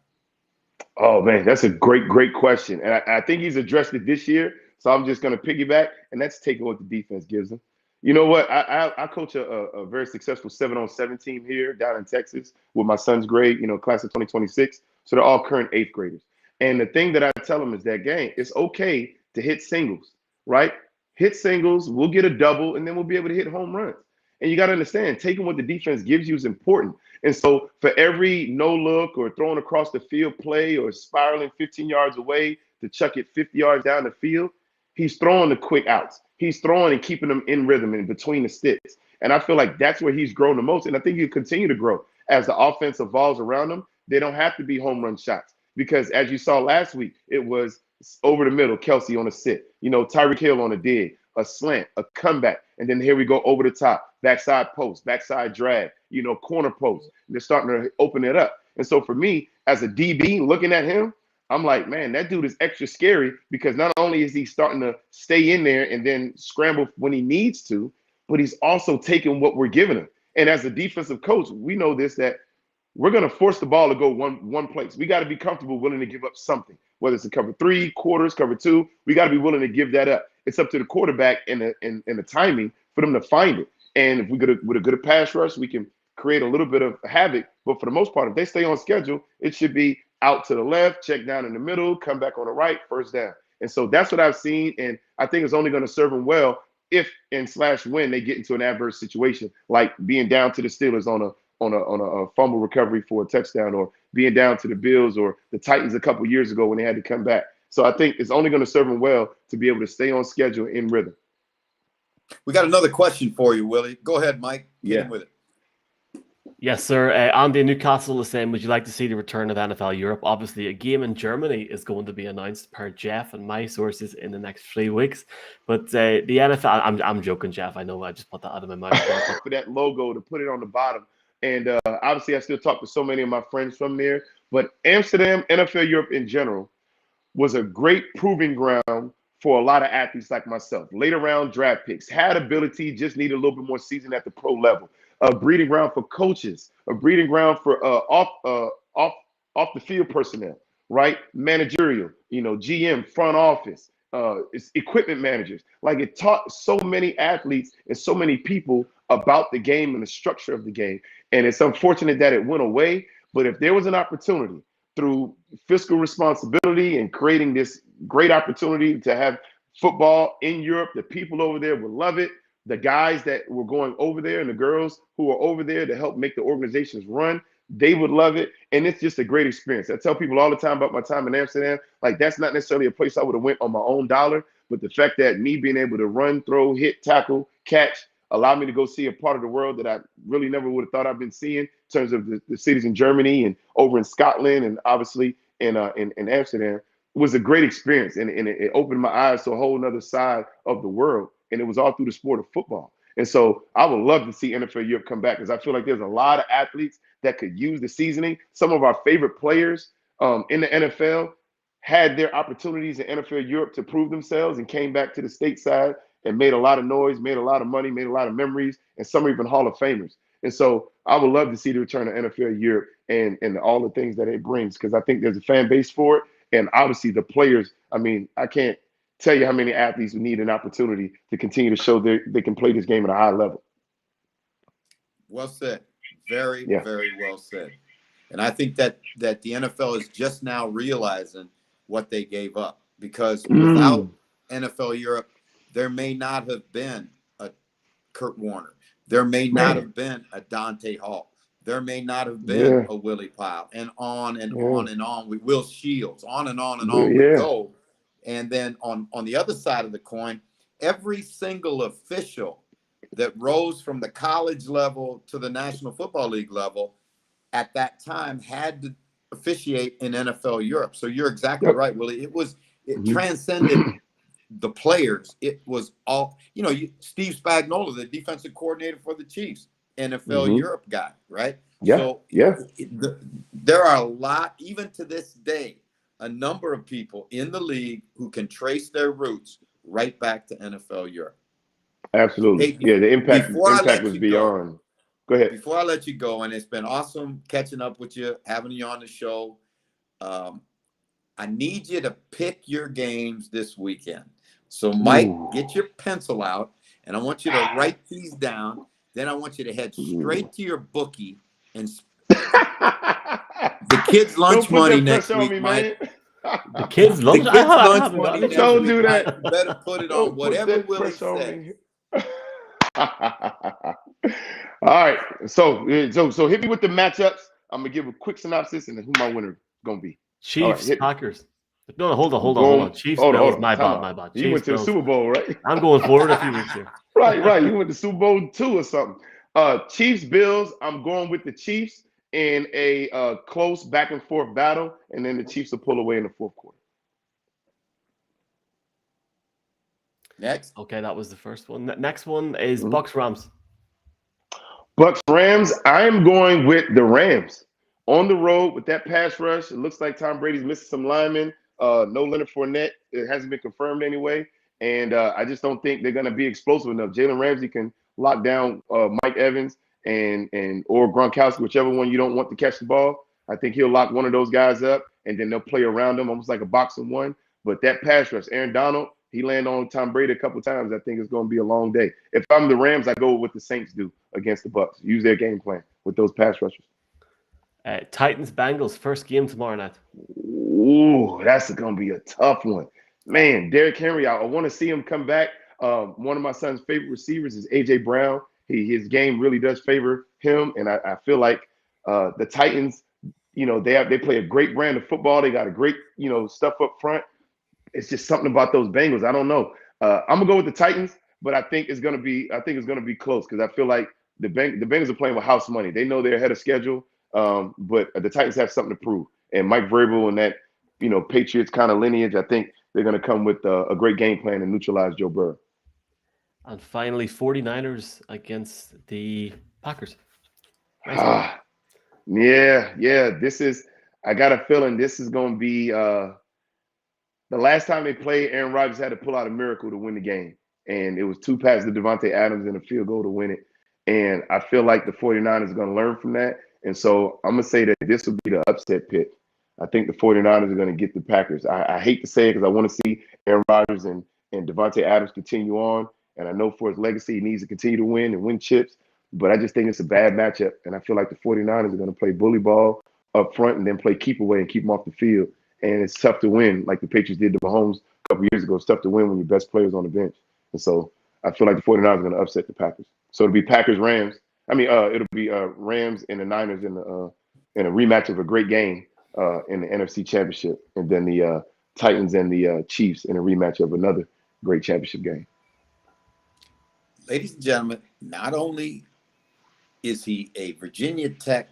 Oh man, that's a great question, and I think he's addressed it this year. So I'm just going to piggyback, and that's taking what the defense gives him. You know what? I coach a very successful 7-on-7 team here down in Texas with my son's grade, you know, class of 2026. So they're all current 8th graders. And the thing that I tell them is that, gang, it's okay to hit singles, right? Hit singles, we'll get a double, and then we'll be able to hit home runs. And you got to understand, taking what the defense gives you is important. And so for every no look or throwing across the field play or spiraling 15 yards away to chuck it 50 yards down the field, he's throwing the quick outs. He's throwing and keeping them in rhythm and between the sticks. And I feel like that's where he's grown the most. And I think he'll continue to grow as the offense evolves around him. They don't have to be home run shots, because as you saw last week, it was over the middle, Kelsey on a sit, you know, Tyreek Hill on a dig, a slant, a comeback. And then here we go over the top, backside post, backside drag, you know, corner post. They're starting to open it up. And so for me, as a DB looking at him, I'm like, man, that dude is extra scary, because not only is he starting to stay in there and then scramble when he needs to, but he's also taking what we're giving him. And as a defensive coach, we know this, that we're going to force the ball to go one place. We got to be comfortable, willing to give up something, whether it's a cover 3, quarters, cover 2. We got to be willing to give that up. It's up to the quarterback and the timing for them to find it. And if we get with a good pass rush, we can create a little bit of havoc. But for the most part, if they stay on schedule, it should be out to the left, check down in the middle, come back on the right, first down. And so that's what I've seen, and I think it's only going to serve them well if when they get into an adverse situation, like being down to the Steelers on a fumble recovery for a touchdown, or being down to the Bills or the Titans a couple years ago when they had to come back. So I think it's only going to serve them well to be able to stay on schedule in rhythm. We got another question for you, Willie. Go ahead, Mike. Get in with it. Yes, sir. Andy Newcastle is saying, would you like to see the return of NFL Europe? Obviously, a game in Germany is going to be announced per Jeff and my sources in the next 3 weeks. But the NFL, I'm joking, Jeff. I know I just put that out of my mouth. For that logo, to put it on the bottom. And obviously, I still talk to so many of my friends from there. But Amsterdam, NFL Europe in general, was a great proving ground for a lot of athletes like myself. Later round draft picks, had ability, just needed a little bit more season at the pro level. A breeding ground for coaches, a breeding ground for off the field personnel, right? Managerial, you know, GM, front office, it's equipment managers. Like, it taught so many athletes and so many people about the game and the structure of the game. And it's unfortunate that it went away. But if there was an opportunity through fiscal responsibility and creating this great opportunity to have football in Europe, the people over there would love it. The guys that were going over there and the girls who are over there to help make the organizations run, They would love it, and it's just a great experience. I tell people all the time about my time in Amsterdam. Like, that's not necessarily a place I would have went on my own dollar, but the fact that me being able to run, throw, hit, tackle, catch, allowed me to go see a part of the world that I really never would have thought I've been seeing in terms of the cities in Germany and over in Scotland and obviously in Amsterdam was a great experience. And it opened my eyes to a whole nother side of the world. And it was all through the sport of football. And so I would love to see NFL Europe come back because I feel like there's a lot of athletes that could use the seasoning. Some of our favorite players in the NFL had their opportunities in NFL Europe to prove themselves and came back to the stateside and made a lot of noise, made a lot of money, made a lot of memories, and some are even Hall of Famers. And so I would love to see the return of NFL Europe and all the things that it brings because I think there's a fan base for it. And obviously the players, I mean, I can't tell you how many athletes would need an opportunity to continue to show they can play this game at a high level. Well said. Very, very well said. And I think that the NFL is just now realizing what they gave up because without NFL Europe, there may not have been a Kurt Warner. There may not have been a Dante Hall. There may not have been a Willie Pyle, and on and on and on. We Will Shields, on and on and on we go. And then on the other side of the coin, every single official that rose from the college level to the National Football League level at that time had to officiate in NFL Europe. So you're exactly right, Willie. It transcended the players. It was all, Steve Spagnuolo, the defensive coordinator for the Chiefs, NFL Europe guy, right? So there are a lot, even to this day, a number of people in the league who can trace their roots right back to NFL Europe. Absolutely. Hey, the impact was beyond. Go ahead. Before I let you go, and it's been awesome catching up with you, having you on the show. I need you to pick your games this weekend. So, Mike, get your pencil out, and I want you to write these down. Then I want you to head straight to your bookie and the kids' lunch money next week, Mike. The kids' lunch? The kids' lunch money next don't week, do that. Mike. You better put it on whatever Willie said. All right. So hit me with the matchups. I'm gonna give a quick synopsis and then who my winner gonna be. Chiefs, Packers. No, hold on. Chiefs, Bills, my bad. You went to the Super Bowl, right? I'm going forward a few weeks here. Right. You went to Super Bowl 2 or something. Chiefs, Bills. I'm going with the Chiefs in a close back and forth battle, and then the Chiefs will pull away in the fourth quarter. Next. Okay, that was the first one. Next one is Bucks, Rams. Bucks, Rams. I'm going with the Rams. On the road with that pass rush, it looks like Tom Brady's missing some linemen. No Leonard Fournette. It hasn't been confirmed anyway. And I just don't think they're going to be explosive enough. Jalen Ramsey can lock down Mike Evans or Gronkowski, whichever one you don't want to catch the ball. I think he'll lock one of those guys up, and then they'll play around them almost like a boxing one. But that pass rush, Aaron Donald, he landed on Tom Brady a couple times. I think it's going to be a long day. If I'm the Rams, I go with what the Saints do against the Bucks. Use their game plan with those pass rushers. Titans, Bengals, first game tomorrow night. Ooh, that's going to be a tough one. Man, Derrick Henry, I want to see him come back. One of my son's favorite receivers is A.J. Brown. His game really does favor him, and I feel like the Titans, they play a great brand of football. They got a great, stuff up front. It's just something about those Bengals. I don't know. I'm gonna go with the Titans, but I think it's gonna be close because I feel like the Bengals are playing with house money. They know they're ahead of schedule, but the Titans have something to prove. And Mike Vrabel and that, Patriots kind of lineage, I think they're gonna come with a great game plan and neutralize Joe Burrow. And finally, 49ers against the Packers. Yeah. I got a feeling this is gonna be. The last time they played, Aaron Rodgers had to pull out a miracle to win the game. And it was 2 passes to Devontae Adams and a field goal to win it. And I feel like the 49ers are going to learn from that. And so I'm going to say that this will be the upset pick. I think the 49ers are going to get the Packers. I hate to say it because I want to see Aaron Rodgers and Devontae Adams continue on. And I know for his legacy, he needs to continue to win and win chips. But I just think it's a bad matchup. And I feel like the 49ers are going to play bully ball up front and then play keep away and keep them off the field. And it's tough to win, like the Patriots did to Mahomes a couple years ago. It's tough to win when your best player's on the bench. And so I feel like the 49ers are going to upset the Packers. So it'll be Packers-Rams. It'll be Rams and the Niners in in a rematch of a great game in the NFC Championship, and then the Titans and the Chiefs in a rematch of another great championship game. Ladies and gentlemen, not only is he a Virginia Tech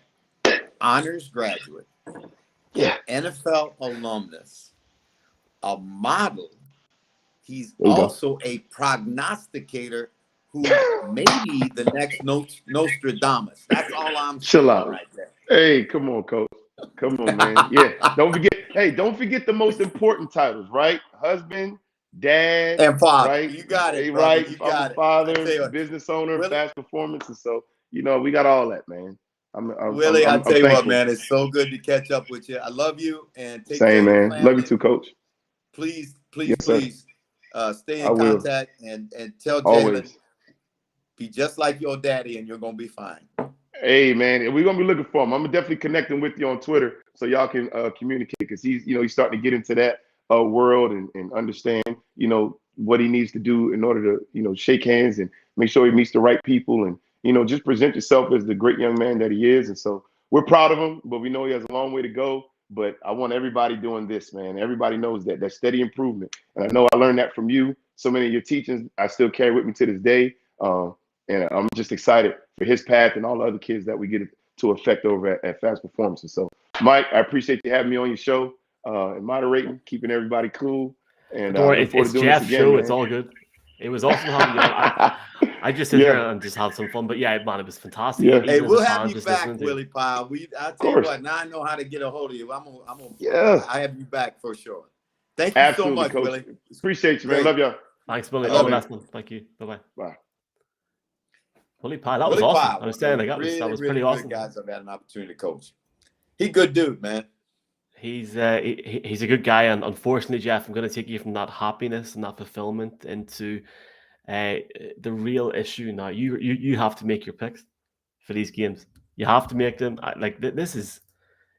honors graduate, NFL alumnus, a model, he's also a prognosticator who may be the next Nostradamus. That's all I'm saying right there. Hey, come on, Coach. Come on, man. Yeah. Don't forget the most important titles, right? Husband, dad, and father. Right? You got it, hey, brother. right. You I'm got a father, what, business owner, Willie, fast performance. And so, we got all that, man. Willie, I tell you thankful. what, man, it's so good to catch up with you. I love you and take Same, care of your man. family. Love you too, Coach. Please, Yes, stay I in will. contact and tell Jalen, Always. be just like your daddy and you're going to be fine. Hey, man, we're going to be looking for him. I'm definitely connecting with you on Twitter so y'all can communicate, because he's starting to get into that world and understand, what he needs to do in order to, shake hands and make sure he meets the right people and, just present yourself as the great young man that he is. And so we're proud of him, but we know he has a long way to go. But I want everybody doing this, man. Everybody knows that steady improvement. And I know I learned that from you. So many of your teachings I still carry with me to this day. And I'm just excited for his path and all the other kids that we get to affect over at Fast Performances. So, Mike, I appreciate you having me on your show and moderating, keeping everybody cool. And Don't worry, look forward it's to doing Jeff's this again, show. man. It's all good. It was awesome having you on. I just sit here and just have some fun. But yeah, man, it was fantastic. Yeah. Hey, we'll have you back, Willie Pyle. I'll tell you what, now I know how to get a hold of you. I have you back for sure. Thank you so much, Coach. Willie. Appreciate you, man. Love y'all. Thanks, Willie. All the best, man. Thank you. Bye-bye. Bye. Willie Pyle, that was awesome. I was saying, that was pretty awesome. Good guys I've had an opportunity to coach. He's a good dude, man. He's a good guy, and unfortunately, Jeff, I'm going to take you from that happiness and that fulfillment into the real issue now. You have to make your picks for these games. You have to make them. This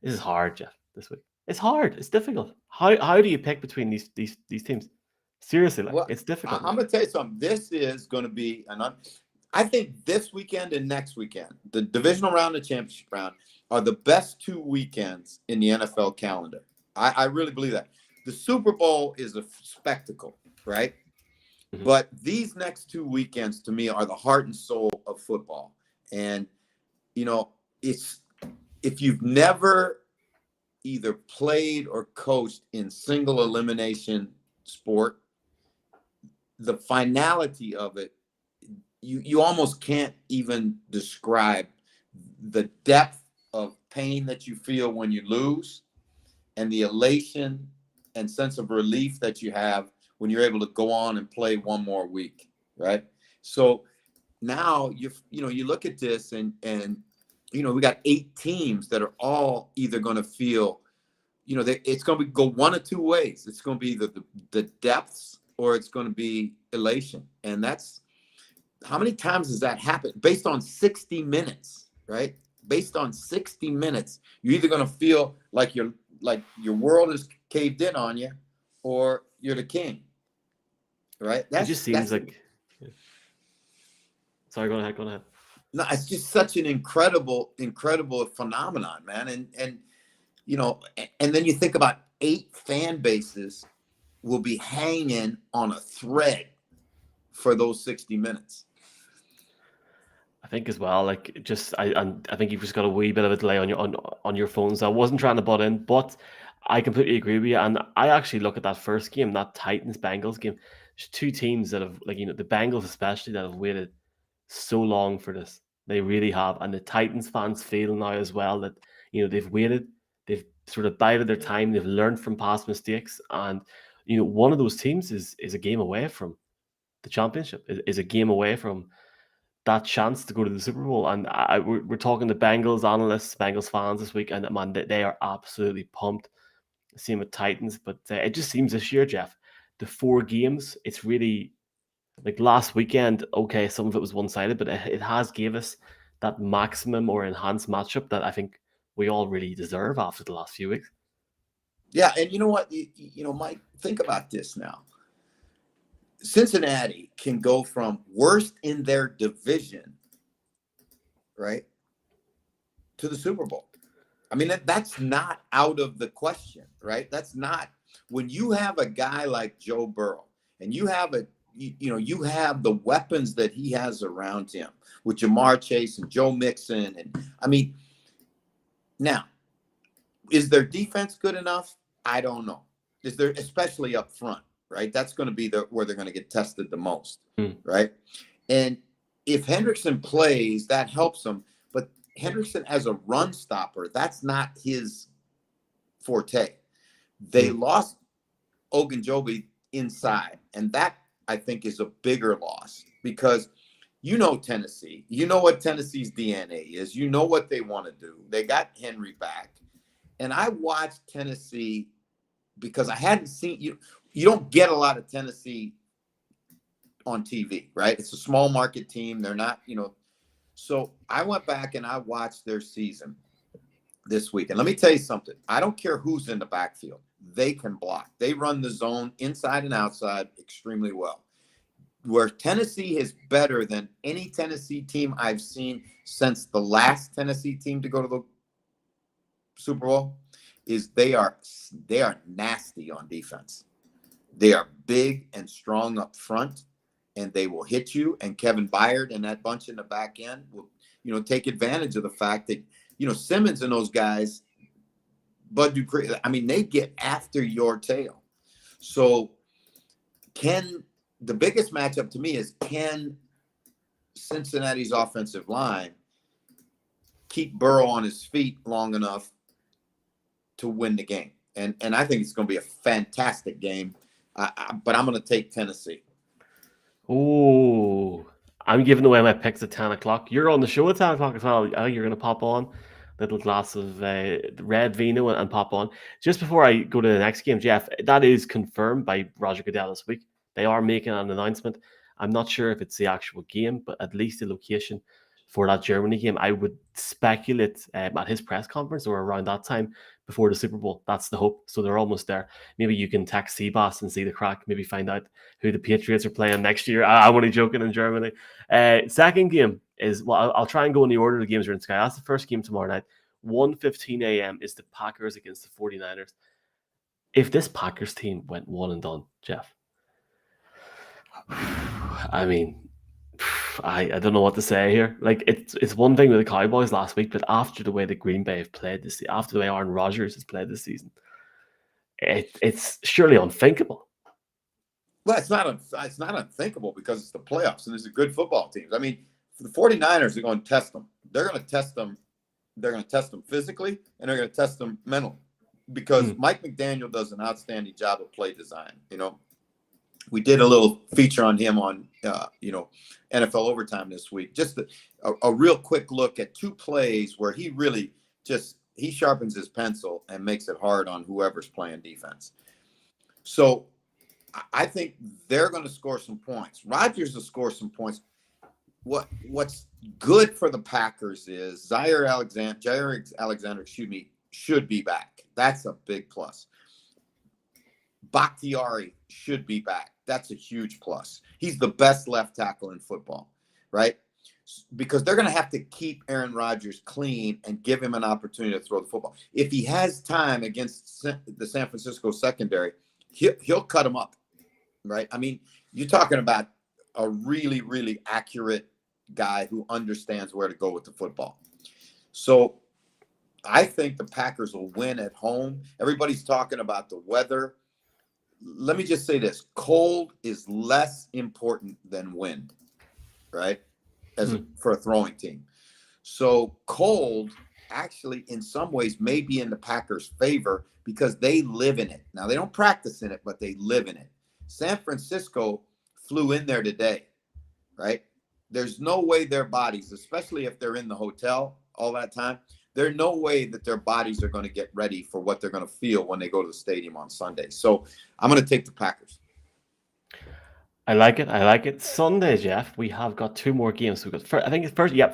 is hard, Jeff. This week it's hard. It's difficult. How do you pick between these teams? Seriously, it's difficult. I'm going to tell you something. This is going to be I think this weekend and next weekend, the divisional round and championship round, are the best 2 weekends in the NFL calendar. I really believe that. The Super Bowl is a spectacle, right? Mm-hmm. But these next 2 weekends, to me, are the heart and soul of football. And, it's if you've never either played or coached in single elimination sport, the finality of it, you almost can't even describe the depth of pain that you feel when you lose and the elation and sense of relief that you have when you're able to go on and play one more week, right? So now you look at this and we got 8 teams that are all either going to feel, it's going to go one of 2 ways. It's going to be the depths or it's going to be elation. And that's, how many times has that happened? Based on 60 minutes, right? Based on 60 minutes, you're either going to feel like your world is caved in on you, or you're the king, right? It just seems like. Sorry, go ahead. No, it's just such an incredible phenomenon, man. And then you think about 8 fan bases will be hanging on a thread for those 60 minutes. I think as well, I think you've just got a wee bit of a delay on your phones. I wasn't trying to butt in, but I completely agree with you. And I actually look at that first game, that Titans-Bengals game. There's 2 teams that have, the Bengals especially, that have waited so long for this. They really have. And the Titans fans feel now as well that, they've waited. They've sort of bided their time. They've learned from past mistakes. And, one of those teams is a game away from the championship, is a game away from that chance to go to the Super Bowl. And we're talking to Bengals analysts, Bengals fans this week, and man, they are absolutely pumped. Same with Titans, but it just seems this year, Jeff, the 4 games, it's really like last weekend. Okay, some of it was one-sided, but it has gave us that maximum or enhanced matchup that I think we all really deserve after the last few weeks. Yeah, and you know what, Mike, think about this now. Cincinnati can go from worst in their division, right, to the Super Bowl. I mean, that's not out of the question, right? That's not, when you have a guy like Joe Burrow and you have you have the weapons that he has around him with Jamar Chase and Joe Mixon. And I mean, now, is their defense good enough? I don't know. Is there, especially up front, right? That's going to be where they're going to get tested the most, right? And if Hendrickson plays, that helps them. But Hendrickson as a run stopper, that's not his forte. They lost Ogunjobi inside, and that, I think, is a bigger loss because you know Tennessee. You know what Tennessee's DNA is. You know what they want to do. They got Henry back. And I watched Tennessee because I hadn't seen you. You don't get a lot of Tennessee on TV, right? It's a small market team. They're not, So I went back and I watched their season this week. And let me tell you something. I don't care who's in the backfield. They can block. They run the zone inside and outside extremely well. Where Tennessee is better than any Tennessee team I've seen since the last Tennessee team to go to the Super Bowl is they are nasty on defense. They are big and strong up front, and they will hit you. And Kevin Byard and that bunch in the back end will, take advantage of the fact that, Simmons and those guys, Bud Dupree, I mean, they get after your tail. So the biggest matchup to me is, can Cincinnati's offensive line keep Burrow on his feet long enough to win the game? And I think it's going to be a fantastic game, but I'm going to take Tennessee. Oh, I'm giving away my picks at 10 o'clock. You're on the show at 10 o'clock as well. I think you're going to pop on little glass of red vino and pop on. Just before I go to the next game, Jeff, that is confirmed by Roger Goodell this week. They are making an announcement. I'm not sure if it's the actual game, but at least the location for that Germany game. I would speculate at his press conference or around that time before the Super Bowl. That's the hope. So they're almost there. Maybe you can text Seabass and see the crack. Maybe find out who the Patriots are playing next year. I'm only joking, in Germany. Second game is, well, I'll try and go in the order of the games are in Sky. That's the first game tomorrow night. 1:15 a.m. is the Packers against the 49ers. If this Packers team went one and done, Jeff, I mean, I don't know what to say here. Like, it's one thing with the Cowboys last week, but after the way the Green Bay have played this, after the way Aaron Rodgers has played this season, it's surely unthinkable. Well, it's not unthinkable because it's the playoffs and it's a good football teams. I mean, the 49ers are going to test them. They're going to test them. They're going to test them physically and they're going to test them mentally because Mike McDaniel does an outstanding job of play design. We did a little feature on him on, NFL Overtime this week. Just a real quick look at two plays where he really he sharpens his pencil and makes it hard on whoever's playing defense. So I think they're going to score some points. Rodgers will score some points. What's good for the Packers is Jair Alexander, should be back. That's a big plus. Bakhtiari should be back. That's a huge plus. He's the best left tackle in football, right? Because they're going to have to keep Aaron Rodgers clean and give him an opportunity to throw the football. If he has time against the San Francisco secondary, he'll cut him up, right? I mean, you're talking about a really, really accurate guy who understands where to go with the football. So I think the Packers will win at home. Everybody's talking about the weather. Let me just say this. Cold is less important than wind, right? For a throwing team. So cold actually in some ways may be in the Packers' favor because they live in it. Now, they don't practice in it, but they live in it. San Francisco flew in there today, right? There's no way their bodies, especially if they're in the hotel all that time, there's no way that their bodies are going to get ready for what they're going to feel when they go to the stadium on Sunday. So I'm going to take the Packers. I like it. Sunday, Jeff, we have got two more games. We've got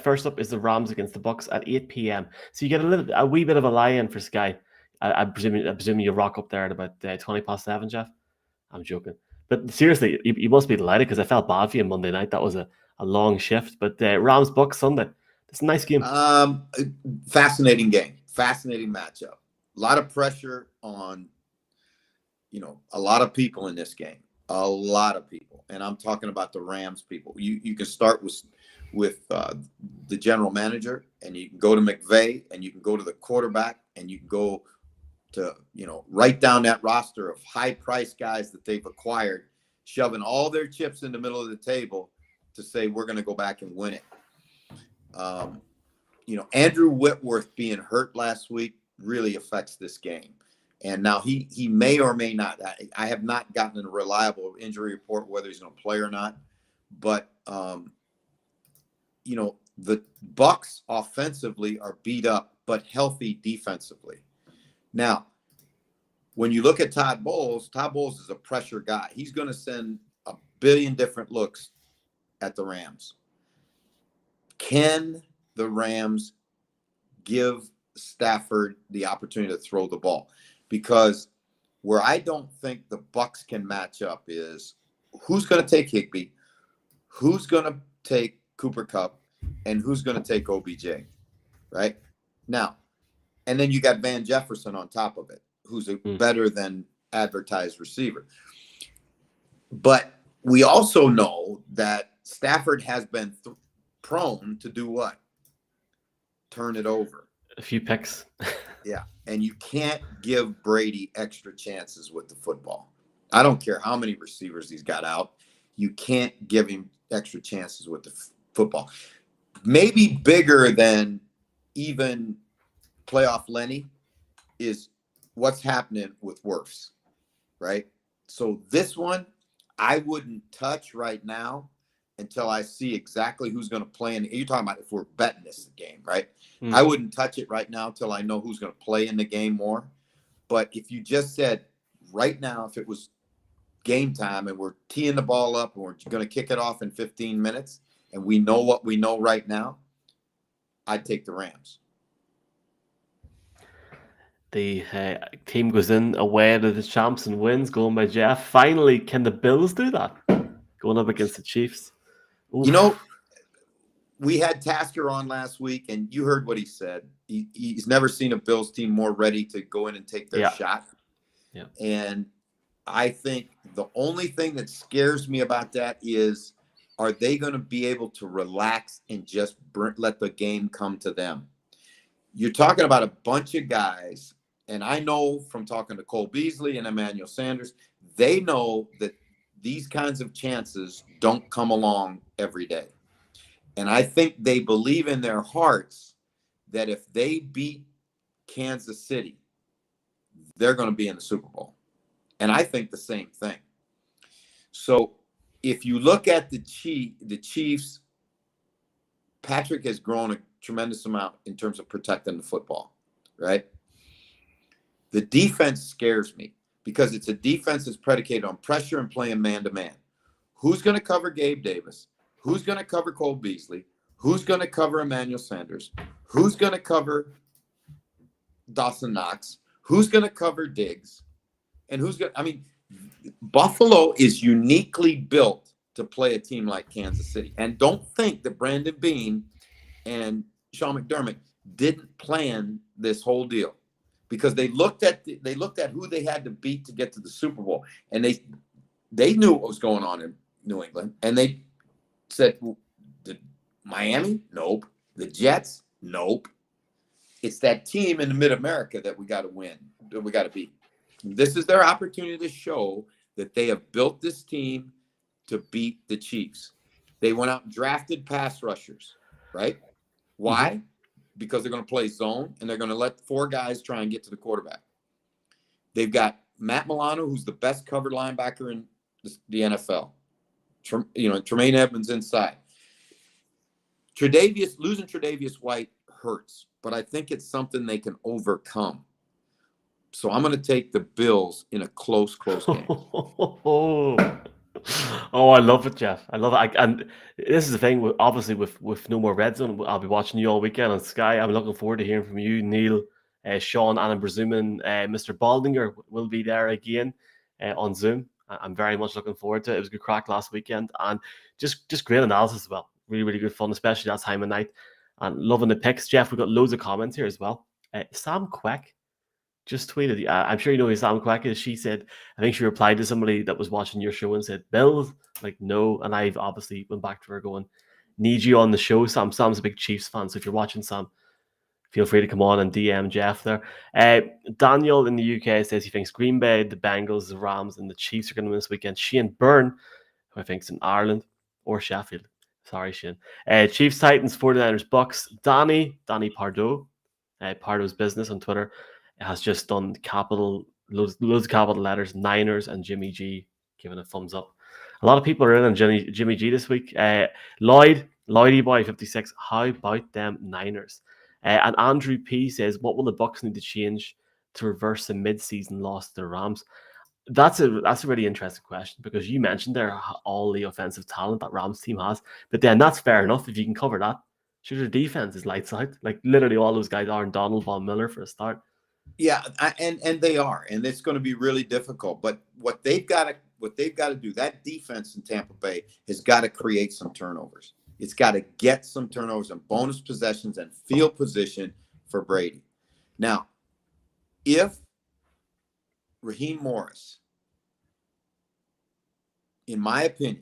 first up is the Rams against the Bucks at 8 p.m. So you get a wee bit of a lie-in for Sky. I presume you rock up there at about 20 past 7, Jeff. I'm joking. But seriously, you must be delighted because I felt bad for you Monday night. That was a long shift. But Rams Bucks Sunday. It's a nice game. Fascinating game. fascinating matchup. A lot of pressure on, a lot of people in this game. A lot of people. And I'm talking about the Rams people. You can start with the general manager, and you can go to McVay, and you can go to the quarterback, and you can go to, write down that roster of high-priced guys that they've acquired, shoving all their chips in the middle of the table to say, we're going to go back and win it. Andrew Whitworth being hurt last week really affects this game. And now he may or may not. I have not gotten a reliable injury report whether he's going to play or not. But, the Bucs offensively are beat up, but healthy defensively. Now, when you look at Todd Bowles is a pressure guy. He's going to send a billion different looks at the Rams. Can the Rams give Stafford the opportunity to throw the ball? Because where I don't think the Bucs can match up is who's going to take Higbee, who's going to take Cooper Kupp, and who's going to take OBJ, right? Now, and then you got Van Jefferson on top of it, who's a better than advertised receiver. But we also know that Stafford has been prone to do what? Turn it over. A few picks. Yeah. And you can't give Brady extra chances with the football. I don't care how many receivers he's got out. You can't give him extra chances with the football. Maybe bigger than even playoff Lenny is what's happening with Wirfs, right? So this one, I wouldn't touch right now until I see exactly who's going to play. And you're talking about if we're betting this game, right? I wouldn't touch it right now till I know who's going to play in the game more. But if you just said right now, if it was game time and we're teeing the ball up and we're going to kick it off in 15 minutes and we know what we know right now, I'd take the Rams. The team goes in away to the champs and wins, going by Jeff. Finally, can the Bills do that? Going up against the Chiefs. Oof. We had Tasker on last week, and you heard what he said. He's never seen a Bills team more ready to go in and take their shot. Yeah. And I think the only thing that scares me about that is, are they going to be able to relax and just let the game come to them? You're talking about a bunch of guys, and I know from talking to Cole Beasley and Emmanuel Sanders, they know that these kinds of chances don't come along every day. And I think they believe in their hearts that if they beat Kansas City, they're going to be in the Super Bowl. And I think the same thing. So if you look at the Chiefs, Patrick has grown a tremendous amount in terms of protecting the football, right? The defense scares me because it's a defense that's predicated on pressure and playing man-to-man. Who's going to cover Gabe Davis? Who's going to cover Cole Beasley? Who's going to cover Emmanuel Sanders? Who's going to cover Dawson Knox? Who's going to cover Diggs? And Buffalo is uniquely built to play a team like Kansas City. And don't think that Brandon Beane and Sean McDermott didn't plan this whole deal, because they looked at who they had to beat to get to the Super Bowl, and they knew what was going on in New England, and they said, the Miami? Nope. The Jets? Nope. It's that team in the Mid-America that we got to win, that we got to beat. This is their opportunity to show that they have built this team to beat the Chiefs. They went out and drafted pass rushers, right? Why? Mm-hmm. Because they're going to play zone, and they're going to let 4 guys try and get to the quarterback. They've got Matt Milano, who's the best covered linebacker in the NFL. Tremaine Edmonds inside. Losing Tre'Davious White hurts, but I think it's something they can overcome. So I'm going to take the Bills in a close game. Oh, I love it, Jeff. I love it. And this is the thing, obviously, with no more Red Zone, I'll be watching you all weekend on Sky. I'm looking forward to hearing from you, Neil, Sean, and I'm presuming Mr. Baldinger will be there again on Zoom. I'm very much looking forward to it. It was a good crack last weekend, and just great analysis as well. Really, really good fun, especially that time of night. And loving the picks, Jeff. We've got loads of comments here as well. Sam Queck just tweeted. I'm sure you know who Sam Queck is. She said, I think she replied to somebody that was watching your show and said, Bills? Like, no. And I've obviously went back to her going, need you on the show, Sam. Sam's a big Chiefs fan. So if you're watching, Sam, feel free to come on and DM Jeff there. Daniel in the UK says he thinks Green Bay, the Bengals, the Rams, and the Chiefs are going to win this weekend. Shane Byrne, who I think is in Ireland or Sheffield. Sorry, Shane. Chiefs, Titans, 49ers, Bucks. Danny Pardo, Pardo's Business on Twitter, has just done loads of capital letters, Niners and Jimmy G, giving a thumbs up. A lot of people are in on Jimmy G this week. Lloydie Boy 56, how about them Niners? And Andrew P says, what will the Bucks need to change to reverse the mid-season loss to the Rams? That's a really interesting question, because you mentioned there all the offensive talent that Rams team has, but then that's fair enough if you can cover that. Sure, their defense is lights out. Like literally all those guys are Donald Von Miller for a start. Yeah, and they are, and it's going to be really difficult. But what they've got to do, that defense in Tampa Bay has got to create some turnovers. It's got to get some turnovers and bonus possessions and field position for Brady. Now, if Raheem Morris, in my opinion,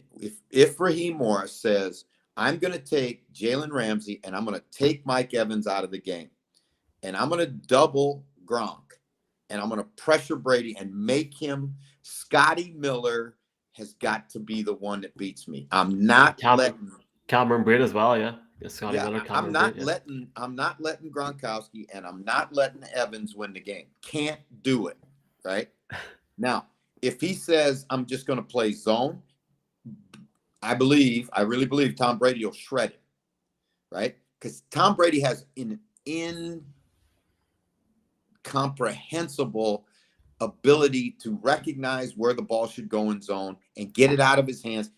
if Raheem Morris says, I'm going to take Jalen Ramsey and I'm going to take Mike Evans out of the game, and I'm going to double Gronk, and I'm going to pressure Brady and make him, Scotty Miller has got to be the one that beats me. I'm not letting Cameron Braid as well, yeah. Scotty Miller, I'm not letting Gronkowski and I'm not letting Evans win the game. Can't do it, right? Now, if he says I'm just going to play zone, I really believe Tom Brady will shred it, right? Because Tom Brady has an incomprehensible ability to recognize where the ball should go in zone and get it out of his hands.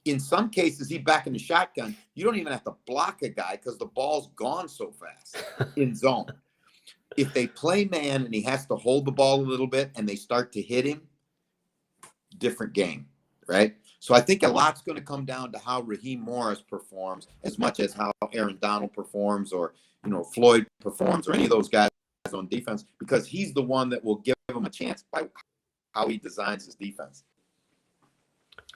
In some cases, he's back in the shotgun. You don't even have to block a guy because the ball's gone so fast in zone. If they play man and he has to hold the ball a little bit and they start to hit him, different game, right? So I think a lot's going to come down to how Raheem Morris performs as much as how Aaron Donald performs, or Floyd performs, or any of those guys on defense, because he's the one that will give him a chance by how he designs his defense.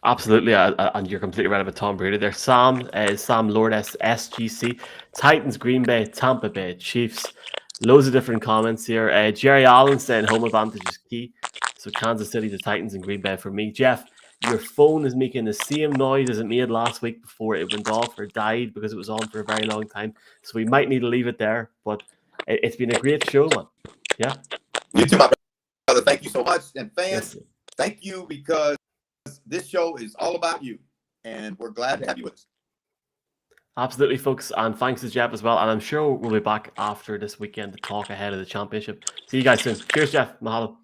Absolutely, and you're completely right about Tom Brady there. Sam Lord SGC, Titans, Green Bay, Tampa Bay, Chiefs. Loads of different comments here. Jerry Allen saying home advantage is key. So Kansas City, the Titans, and Green Bay for me. Jeff, your phone is making the same noise as it made last week before it went off or died because it was on for a very long time. So we might need to leave it there. But it's been a great show, man. Yeah. You too, my brother. Thank you so much. And fans, yes, thank you, because this show is all about you, and we're glad to have you with us. Absolutely, folks, and thanks to Jeff as well. And I'm sure we'll be back after this weekend to talk ahead of the championship. See you guys soon. Cheers, Jeff. Mahalo.